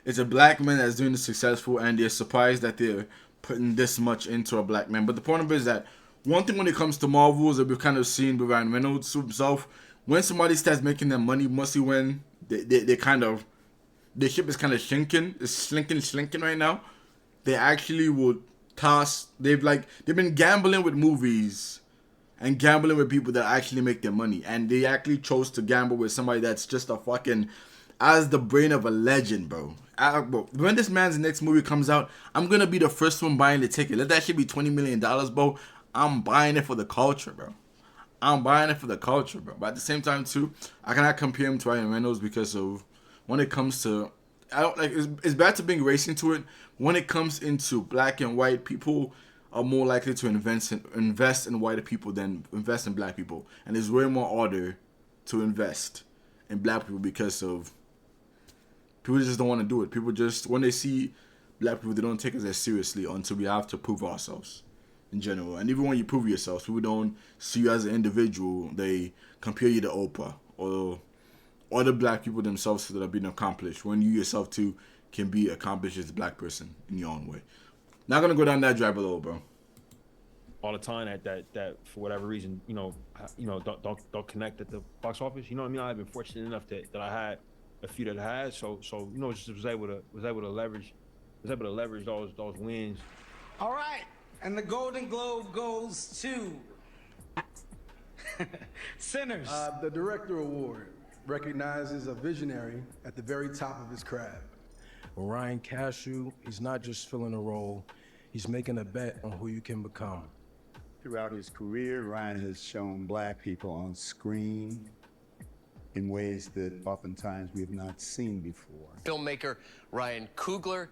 it's a black man that's doing the successful, and they're surprised that they're putting this much into a black man. But the point of it is that one thing when it comes to Marvels that we've kind of seen with Ryan Reynolds himself, when somebody starts making their money, mostly when they kind of the ship is kind of shrinking. It's slinking right now. They actually would toss. They've been gambling with movies and gambling with people that actually make their money. And they actually chose to gamble with somebody that's just a fucking, as the brain of a legend, bro. When this man's next movie comes out, I'm going to be the first one buying the ticket. Let that shit be $20 million, bro. I'm buying it for the culture, bro. But at the same time, too, I cannot compare him to Ryan Reynolds because of when it comes to, it's bad to bring race into it. When it comes into black and white, people are more likely to invest in white people than invest in black people. And there's way more order to invest in black people because of people just don't want to do it. People just, when they see black people, they don't take us as seriously until we have to prove ourselves in general. And even when you prove yourselves, people don't see you as an individual. They compare you to Oprah or other black people themselves that have been accomplished when you yourself too can be accomplished as a black person in your own way. Not gonna go down that drive below, bro. All the time that for whatever reason, don't connect at the box office. You know what I mean? I've been fortunate enough that I had a few that I had, so just was able to leverage those wins. All right, and the Golden Globe goes to Sinners. The Director Award recognizes a visionary at the very top of his craft. Ryan Cashew, he's not just filling a role, he's making a bet on who you can become. Throughout his career, Ryan has shown black people on screen in ways that oftentimes we have not seen before. Filmmaker Ryan Coogler,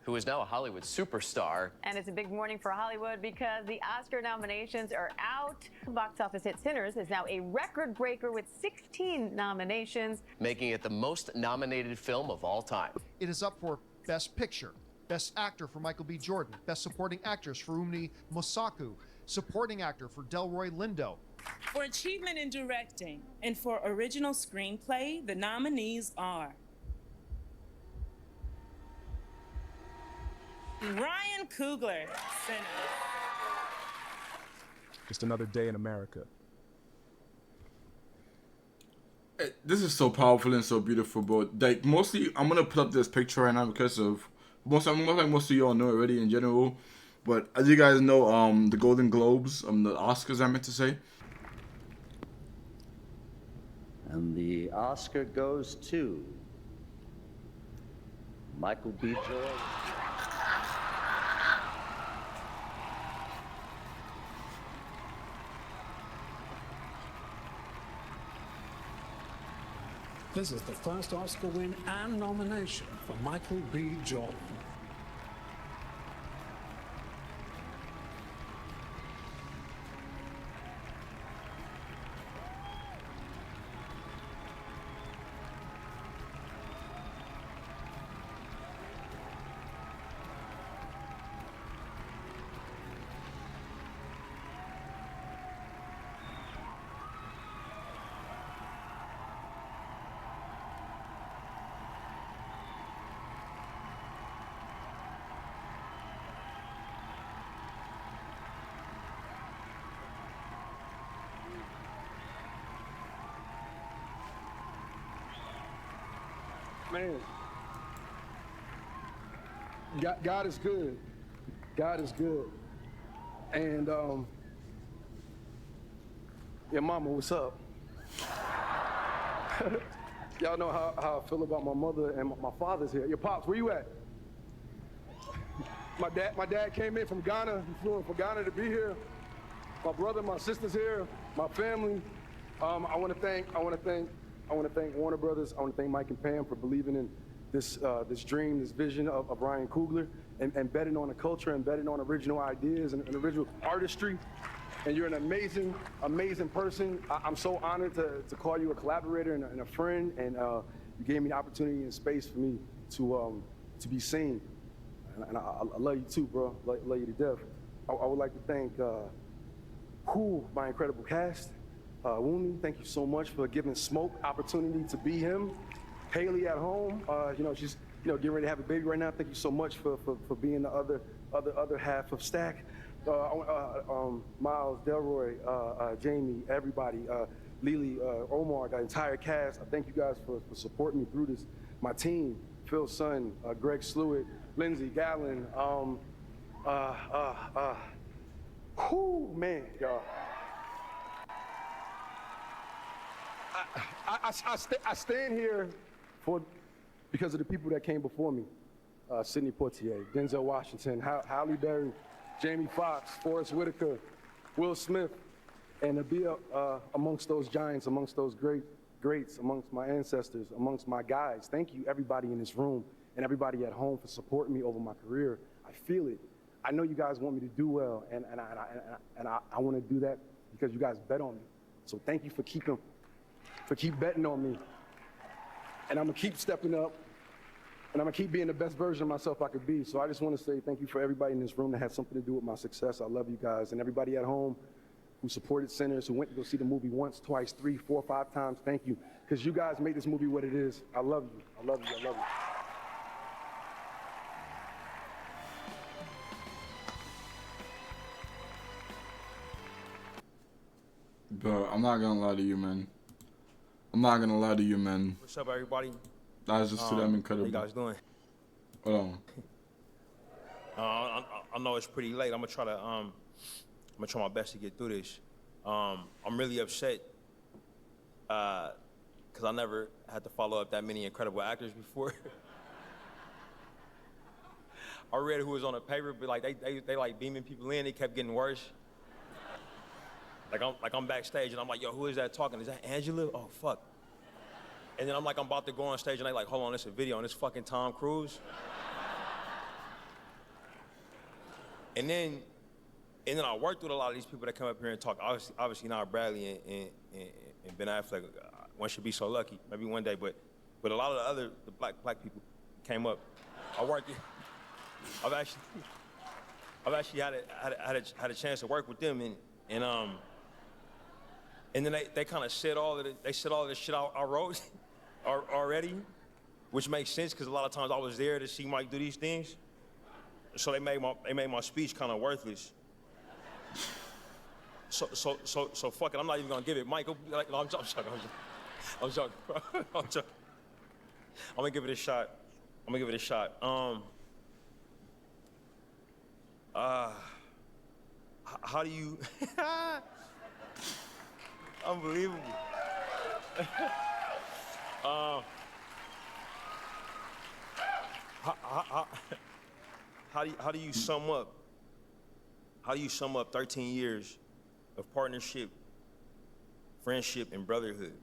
who is now a Hollywood superstar. And it's a big morning for Hollywood because the Oscar nominations are out. Box office hit Sinners is now a record breaker with 16 nominations, making it the most nominated film of all time. It is up for Best Picture, Best Actor for Michael B. Jordan, Best Supporting Actress for Umni Mosaku, Supporting Actor for Delroy Lindo. For achievement in directing and for original screenplay, the nominees are Ryan Coogler, Sinners. Just another day in America. This is so powerful and so beautiful, bro. Like, mostly, I'm gonna put up this picture right now because of most of y'all know already in general. But as you guys know, the Golden Globes, the Oscars, I meant to say. And the Oscar goes to Michael B. Jordan. This is the first Oscar win and nomination for Michael B. Jordan. Man, God is good. God is good. And yeah, Mama, what's up? Y'all know how I feel about my mother and my father's here. Your pops, where you at? My dad came in from Ghana. He flew in from Ghana to be here. My brother, my sister's here. My family. I want to thank Warner Brothers. I want to thank Mike and Pam for believing in this dream, this vision of Ryan Coogler, and betting on the culture and betting on original ideas and original artistry. And you're an amazing, amazing person. I'm so honored to call you a collaborator and a friend, and you gave me the opportunity and space for me to be seen. And I love you too, bro. Love you to death. I would like to thank my incredible cast. Wumi, thank you so much for giving Smoke opportunity to be him. Haley at home, she's getting ready to have a baby right now. Thank you so much for being the other half of Stack. Miles, Delroy, Jamie, everybody, Lily, Omar, the entire cast. I thank you guys for supporting me through this. My team, Phil Sun, Greg Slewitt, Lindsey Gallen, man, y'all. I stand here because of the people that came before me. Sidney Poitier, Denzel Washington, Halle Berry, Jamie Foxx, Forrest Whitaker, Will Smith, and to be amongst those giants, amongst those greats, amongst my ancestors, amongst my guys. Thank you, everybody in this room and everybody at home for supporting me over my career. I feel it. I know you guys want me to do well, and I want to do that because you guys bet on me. So thank you for keep betting on me. And I'm gonna keep stepping up, and I'm gonna keep being the best version of myself I could be. So I just want to say thank you for everybody in this room that had something to do with my success. I love you guys, and everybody at home who supported Sinners, who went to go see the movie once, twice, 3, 4, 5 times. Thank you, because you guys made this movie what it is. I love you. I love you. I love you. Bro, I'm not gonna lie to you, man. What's up, everybody? That's just too damn incredible. How you guys doing? Hold on. I know it's pretty late. I'm gonna try my best to get through this. I'm really upset because I never had to follow up that many incredible actors before. I read who was on the paper, but like they like beaming people in. It kept getting worse. Like I'm backstage and I'm like, yo, who is that talking? Is that Angela? Oh fuck. And then I'm about to go on stage and they like, hold on, it's a video and it's fucking Tom Cruise. And then I worked with a lot of these people that come up here and talk. Obviously not Bradley and Ben Affleck. One should be so lucky, maybe one day. But a lot of the black people came up. I've actually had a chance to work with them and then they kind of said all of the shit I wrote already, which makes sense because a lot of times I was there to see Mike do these things. So they made my speech kind of worthless. So fuck it. I'm not even gonna give it Mike. Like, no, I'm joking. I'm gonna give it a shot. How do you? Unbelievable. How do you sum up? How do you sum up 13 years of partnership, friendship, and brotherhood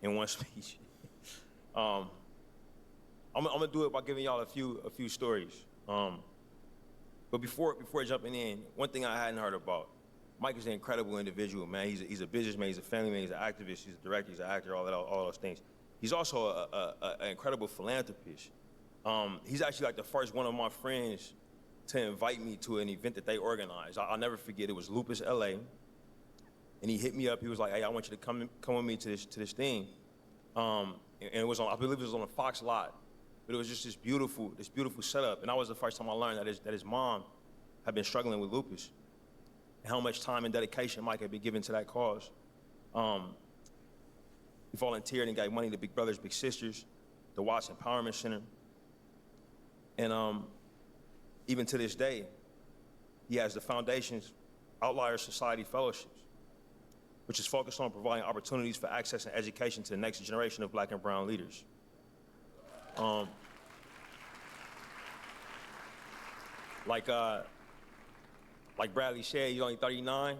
in one speech? I'm gonna do it by giving y'all a few stories. But before jumping in, one thing I hadn't heard about, Mike is an incredible individual, man. He's a businessman, he's a family man, he's an activist, he's a director, he's an actor, all those things. He's also an incredible philanthropist. He's actually like the first one of my friends to invite me to an event that they organized. I'll never forget, it was Lupus LA. And he hit me up, he was like, hey, I want you to come with me to this thing. And it was I believe it was on a Fox lot. But it was just this beautiful setup. And that was the first time I learned that his mom had been struggling with lupus. And how much time and dedication Mike had been given to that cause. He volunteered and gave money to Big Brothers Big Sisters, the Watts Empowerment Center. And even to this day, he has the foundation's Outlier Society Fellowships, which is focused on providing opportunities for access and education to the next generation of Black and brown leaders. Like Bradley said, he's only 39,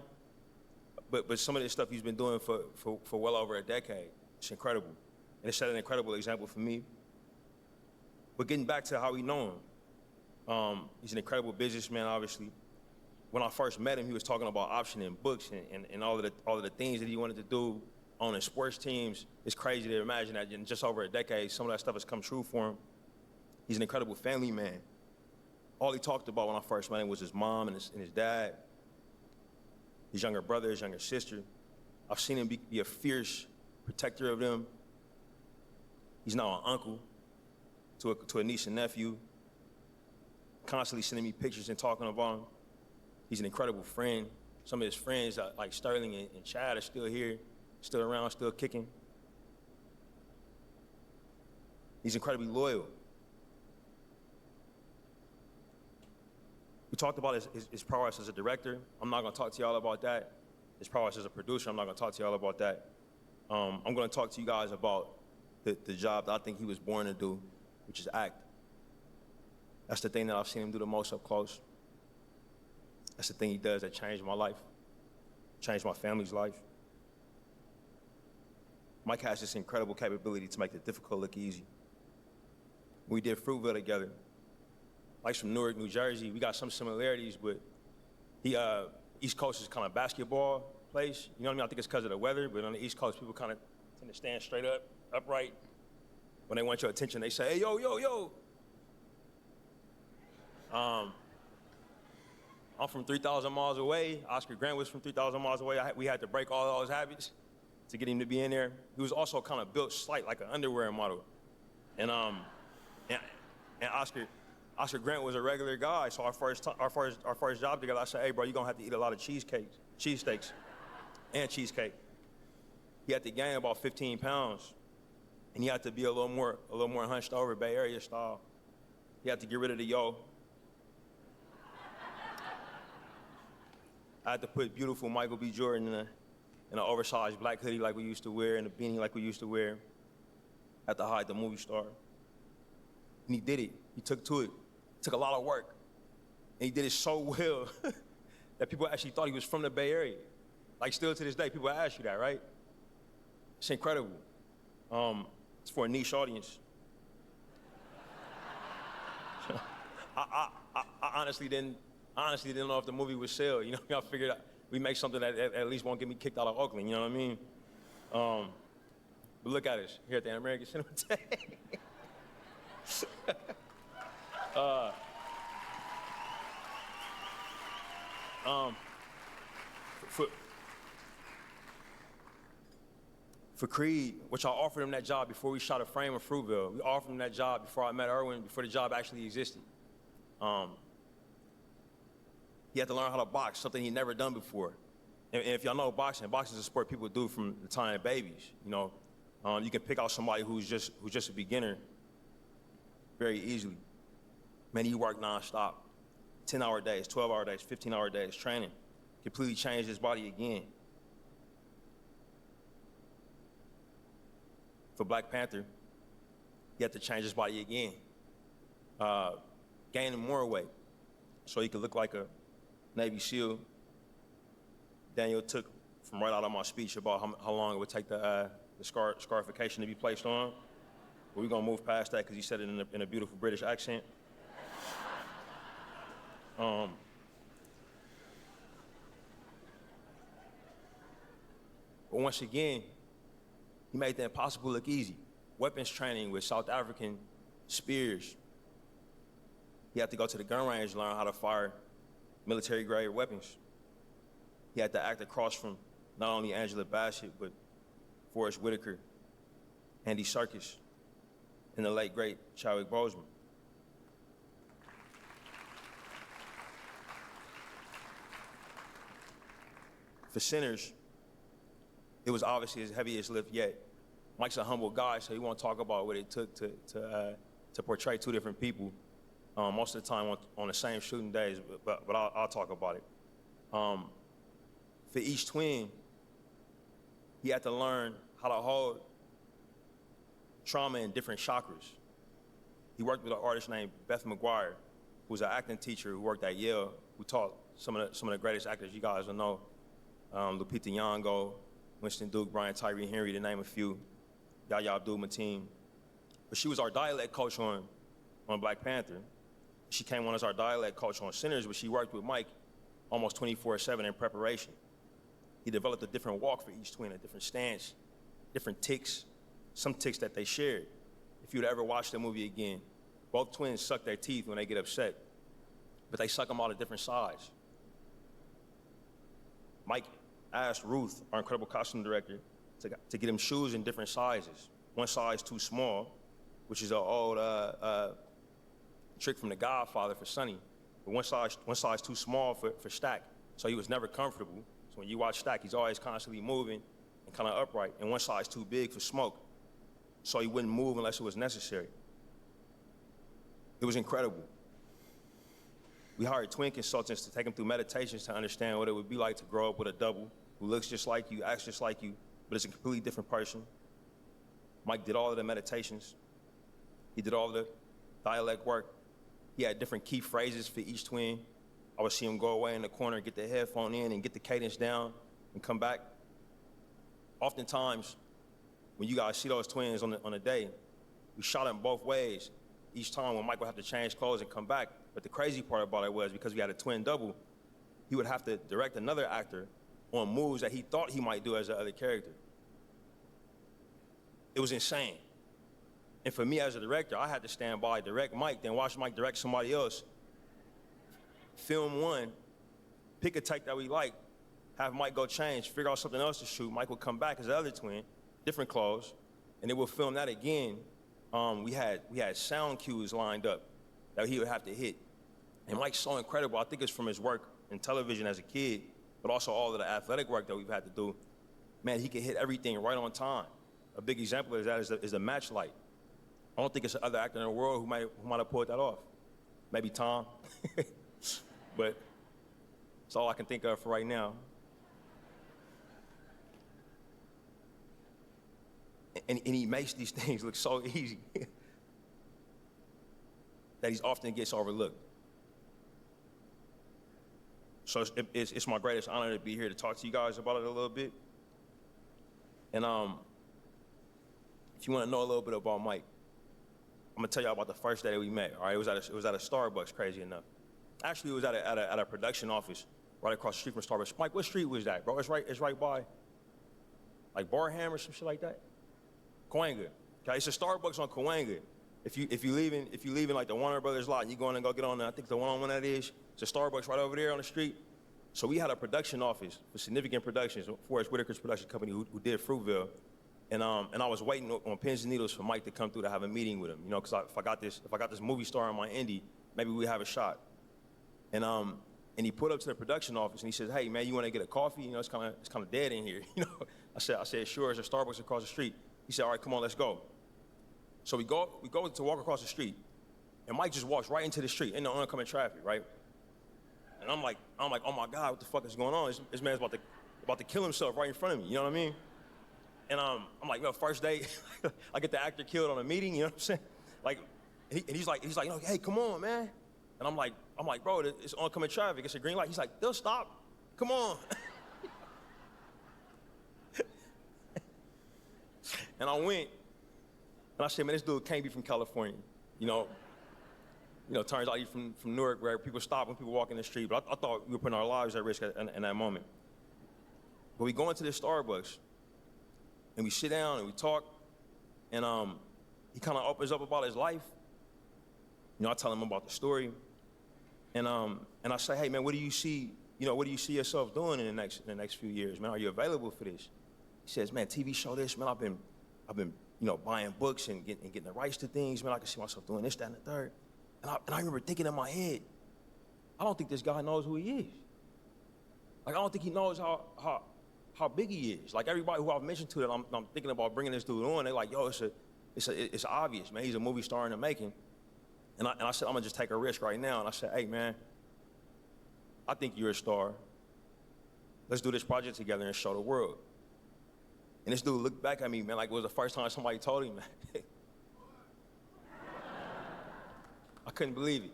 but some of this stuff he's been doing for well over a decade. It's incredible. And it set an incredible example for me. But getting back to how we know him, he's an incredible businessman, obviously. When I first met him, he was talking about optioning books and all of the things that he wanted to do, owning sports teams. It's crazy to imagine that in just over a decade, some of that stuff has come true for him. He's an incredible family man. All he talked about when I first met him was his mom and his dad, his younger brother, his younger sister. I've seen him be a fierce protector of them. He's now an uncle to a niece and nephew, constantly sending me pictures and talking about him. He's an incredible friend. Some of his friends, like Sterling and Chad, are still here, still around, still kicking. He's incredibly loyal. We talked about his prowess as a director. I'm not gonna talk to y'all about that. His prowess as a producer, I'm not gonna talk to y'all about that. I'm gonna talk to you guys about the job that I think he was born to do, which is act. That's the thing that I've seen him do the most up close. That's the thing he does that changed my life, changed my family's life. Mike has this incredible capability to make the difficult look easy. We did Fruitvale together. Mike's from Newark, New Jersey. We got some similarities, but East Coast is kind of basketball place. You know what I mean? I think it's because of the weather, but on the East Coast, people kind of tend to stand straight up, upright. When they want your attention, they say, hey, yo, yo, yo. I'm from 3,000 miles away. Oscar Grant was from 3,000 miles away. We had to break all those habits to get him to be in there. He was also kind of built slight, like an underwear model. And Oscar Grant was a regular guy. So our first job together, I said, hey, bro, you're gonna have to eat a lot of cheesesteaks, and cheesecake. He had to gain about 15 pounds, and he had to be a little more hunched over, Bay Area style. He had to get rid of the yo. I had to put beautiful Michael B. Jordan in an oversized black hoodie like we used to wear, and a beanie like we used to wear. I had to hide the movie star. And he did it. He took to it. It took a lot of work. And he did it so well that people actually thought he was from the Bay Area. Like still to this day, people ask you that, right? It's incredible. It's for a niche audience. I honestly didn't know if the movie would sell. You know, I figured we make something that at least won't get me kicked out of Oakland. You know what I mean? But look at us here at the American Cinematheque. For Creed, which I offered him that job before we shot a frame of Fruitvale. We offered him that job before I met Erwin, before the job actually existed. He had to learn how to box, something he'd never done before. And if y'all know boxing is a sport people do from the time of babies. You know, you can pick out somebody who's just a beginner very easily. Man, he worked nonstop, 10-hour days, 12-hour days, 15-hour days, training, completely changed his body again. For Black Panther, he had to change his body again, gaining more weight so he could look like a Navy SEAL. Daniel took from right out of my speech about how long it would take the scarification to be placed on. But we're gonna move past that because he said it in a beautiful British accent. But once again, he made the impossible look easy. Weapons training with South African spears. He had to go to the gun range to learn how to fire military-grade weapons. He had to act across from not only Angela Bassett, but Forrest Whitaker, Andy Serkis, and the late, great Chadwick Boseman. For Sinners, it was obviously his heaviest lift yet. Mike's a humble guy, so he won't talk about what it took to portray two different people. Most of the time on the same shooting days, but I'll talk about it. For each twin, he had to learn how to hold trauma in different chakras. He worked with an artist named Beth McGuire, who was an acting teacher who worked at Yale, who taught some of the greatest actors you guys will know. Lupita Nyong'o, Winston Duke, Brian Tyree Henry, to name a few, Yahya Abdul-Mateen. But she was our dialect coach on Black Panther. She came on as our dialect coach on Sinners, but she worked with Mike almost 24/7 in preparation. He developed a different walk for each twin, a different stance, different tics, some tics that they shared. If you'd ever watch the movie again, both twins suck their teeth when they get upset, but they suck them out at different sides. Mike asked Ruth, our incredible costume director, to get him shoes in different sizes. One size too small, which is an old trick from The Godfather for Sonny, but one size too small for Stack, so he was never comfortable. So when you watch Stack, he's always constantly moving and kind of upright, and one size too big for Smoke, so he wouldn't move unless it was necessary. It was incredible. We hired twin consultants to take him through meditations to understand what it would be like to grow up with a double who looks just like you, acts just like you, but is a completely different person. Mike did all of the meditations. He did all of the dialect work. He had different key phrases for each twin. I would see him go away in the corner, get the headphone in, and get the cadence down, and come back. Oftentimes, when you guys see those twins on a day, we shot them both ways. Each time when Mike would have to change clothes and come back. But the crazy part about it was, because we had a twin double, he would have to direct another actor on moves that he thought he might do as the other character. It was insane. And for me as a director, I had to stand by, direct Mike, then watch Mike direct somebody else. Film one, pick a take that we like, have Mike go change, figure out something else to shoot. Mike would come back as the other twin, different clothes, and then we'll film that again. We had sound cues lined up that he would have to hit. And Mike's so incredible. I think it's from his work in television as a kid, but also all of the athletic work that we've had to do. Man, he can hit everything right on time. A big example of that is the match light. I don't think it's another actor in the world who might have pulled that off. Maybe Tom, but it's all I can think of for right now. And he makes these things look so easy that he often gets overlooked. So it's my greatest honor to be here to talk to you guys about it a little bit. And if you want to know a little bit about Mike, I'm gonna tell you about the first day that we met. All right, it was at a Starbucks, crazy enough. Actually, it was at a production office right across the street from Starbucks. Mike, what street was that, bro? It's right by, like Barham or some shit like that. Cahuenga. Okay, it's a Starbucks on Cahuenga. If you leaving like the Warner Brothers lot and you going and go get on, I think the one-on-one that is, it's a Starbucks right over there on the street. So we had a production office for significant productions, Forrest Whitaker's production company who did Fruitvale, and I was waiting on pins and needles for Mike to come through to have a meeting with him, you know, because if I got this movie star on my indie, maybe we have a shot. And he put up to the production office and he says, "Hey man, you want to get a coffee? You know, it's kind of dead in here." You know, I said, "Sure." There's a Starbucks across the street. He said, "All right, come on, let's go." So we go to walk across the street, and Mike just walks right into the street in the oncoming traffic, right? And I'm like, oh my God, what the fuck is going on? This man's about to kill himself right in front of me. You know what I mean? And I'm like, well, first day, I get the actor killed on a meeting. You know what I'm saying? Like, he's like, you know, hey, come on, man. And I'm like, bro, it's oncoming traffic. It's a green light. He's like, they'll stop. Come on. And I went, and I said, man, this dude can't be from California. You know, turns out he's from Newark, where people stop when people walk in the street. But I thought we were putting our lives at risk in that moment. But we go into this Starbucks, and we sit down and we talk, and he kind of opens up about his life. You know, I tell him about the story, and I say, hey man, what do you see? You know, what do you see yourself doing in the next few years, man? Are you available for this? He says, man, TV show this, man. I've been, you know, buying books and getting the rights to things, man. I can see myself doing this, that, and the third. And I remember thinking in my head, I don't think this guy knows who he is. Like, I don't think he knows how how big he is. Like everybody who I've mentioned to that I'm thinking about bringing this dude on, they're like, yo, it's obvious, man. He's a movie star in the making. And I said, I'm gonna just take a risk right now. And I said, hey, man, I think you're a star. Let's do this project together and show the world. And this dude looked back at me, man, like it was the first time somebody told him that. I couldn't believe it.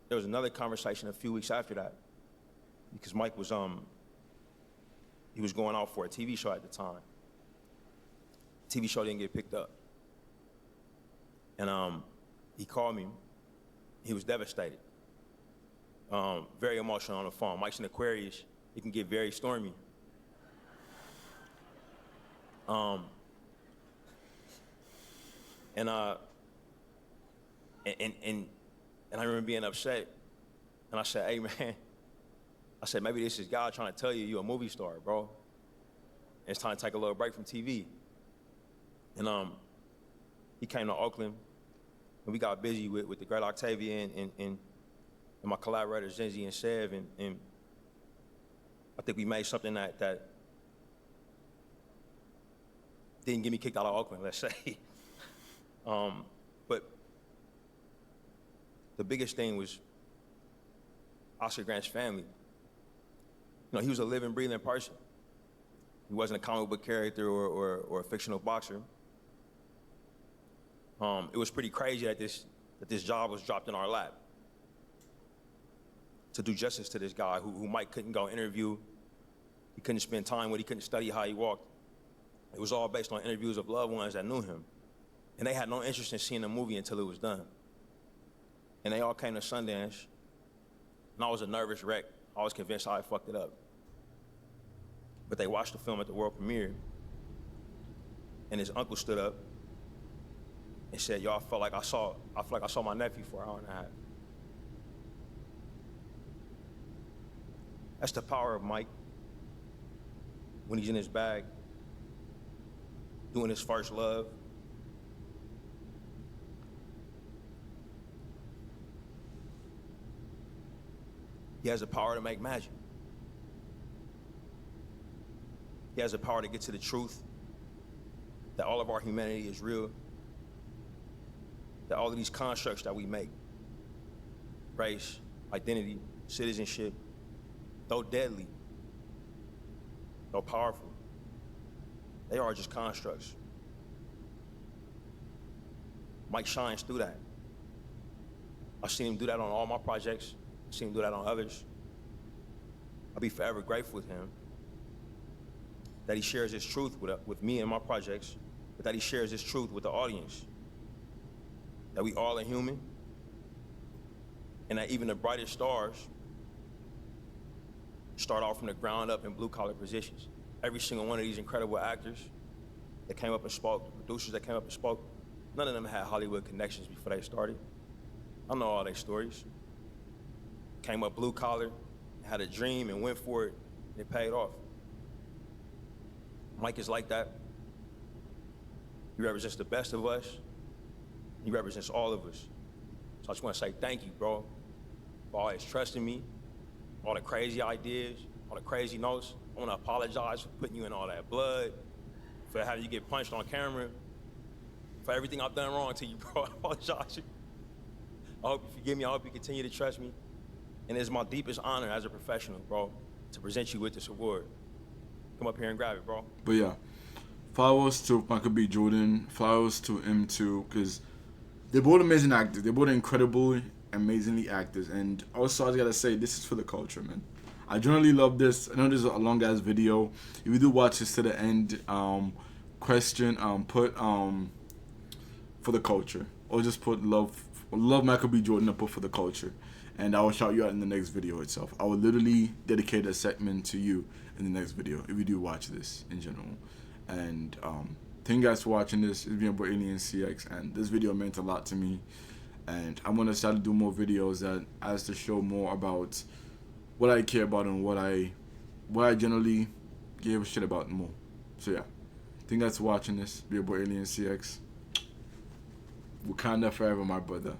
There was another conversation a few weeks after that, because Mike was he was going out for a TV show at the time. The TV show didn't get picked up. And he called me. He was devastated. Very emotional on the phone. Mike's an Aquarius. He can get very stormy. And I remember being upset. And I said, hey, man, I said, maybe this is God trying to tell you you're a movie star, bro. And it's time to take a little break from TV. And he came to Oakland, and we got busy with the great Octavia and my collaborators, Zenzi and Sev, and I think we made something that didn't get me kicked out of Oakland, let's say. But the biggest thing was Oscar Grant's family. You know, he was a living, breathing person. He wasn't a comic book character or a fictional boxer. It was pretty crazy that this job was dropped in our lap to do justice to this guy who Mike couldn't go interview. He couldn't spend time with, he couldn't study how he walked. It was all based on interviews of loved ones that knew him. And they had no interest in seeing the movie until it was done. And they all came to Sundance, and I was a nervous wreck. I was convinced I had fucked it up. But they watched the film at the world premiere, and his uncle stood up and said, yo, I feel like I saw my nephew for an hour and a half. That's the power of Mike when he's in his bag, doing his first love. He has the power to make magic. He has the power to get to the truth that all of our humanity is real, that all of these constructs that we make, race, identity, citizenship, though deadly, though powerful, they are just constructs. Mike shines through that. I've seen him do that on all my projects. I've seen him do that on others. I'll be forever grateful with him that he shares his truth with me and my projects, but that he shares his truth with the audience. That we all are human, and that even the brightest stars start off from the ground up in blue-collar positions. Every single one of these incredible actors that came up and spoke, the producers that came up and spoke, none of them had Hollywood connections before they started. I know all their stories. Came up blue-collar, had a dream and went for it, and it paid off. Mike is like that. He represents the best of us. He represents all of us. So I just want to say thank you, bro, for always trusting me, all the crazy ideas, all the crazy notes. I want to apologize for putting you in all that blood, for having you get punched on camera, for everything I've done wrong to you, bro. I apologize. I hope you forgive me. I hope you continue to trust me. And it's my deepest honor as a professional, bro, to present you with this award. Come up here and grab it, bro. But yeah, flowers to Michael B. Jordan, flowers to him too, because they're both amazing actors. They're both incredibly, amazingly actors. And also, I just gotta say, this is for the culture, man. I generally love this. I know this is a long ass video. If you do watch this to the end, put for the culture, or just put love Michael B. Jordan and put for the culture. And I will shout you out in the next video itself. I will literally dedicate a segment to you in the next video if you do watch this in general. And thank you guys for watching this. It's been your boy Alien CX, and this video meant a lot to me. And I'm gonna start to do more videos that as to show more about what I care about and what I generally give a shit about more. So yeah, thank you guys for watching this. Be your boy Alien CX. Wakanda forever, my brother.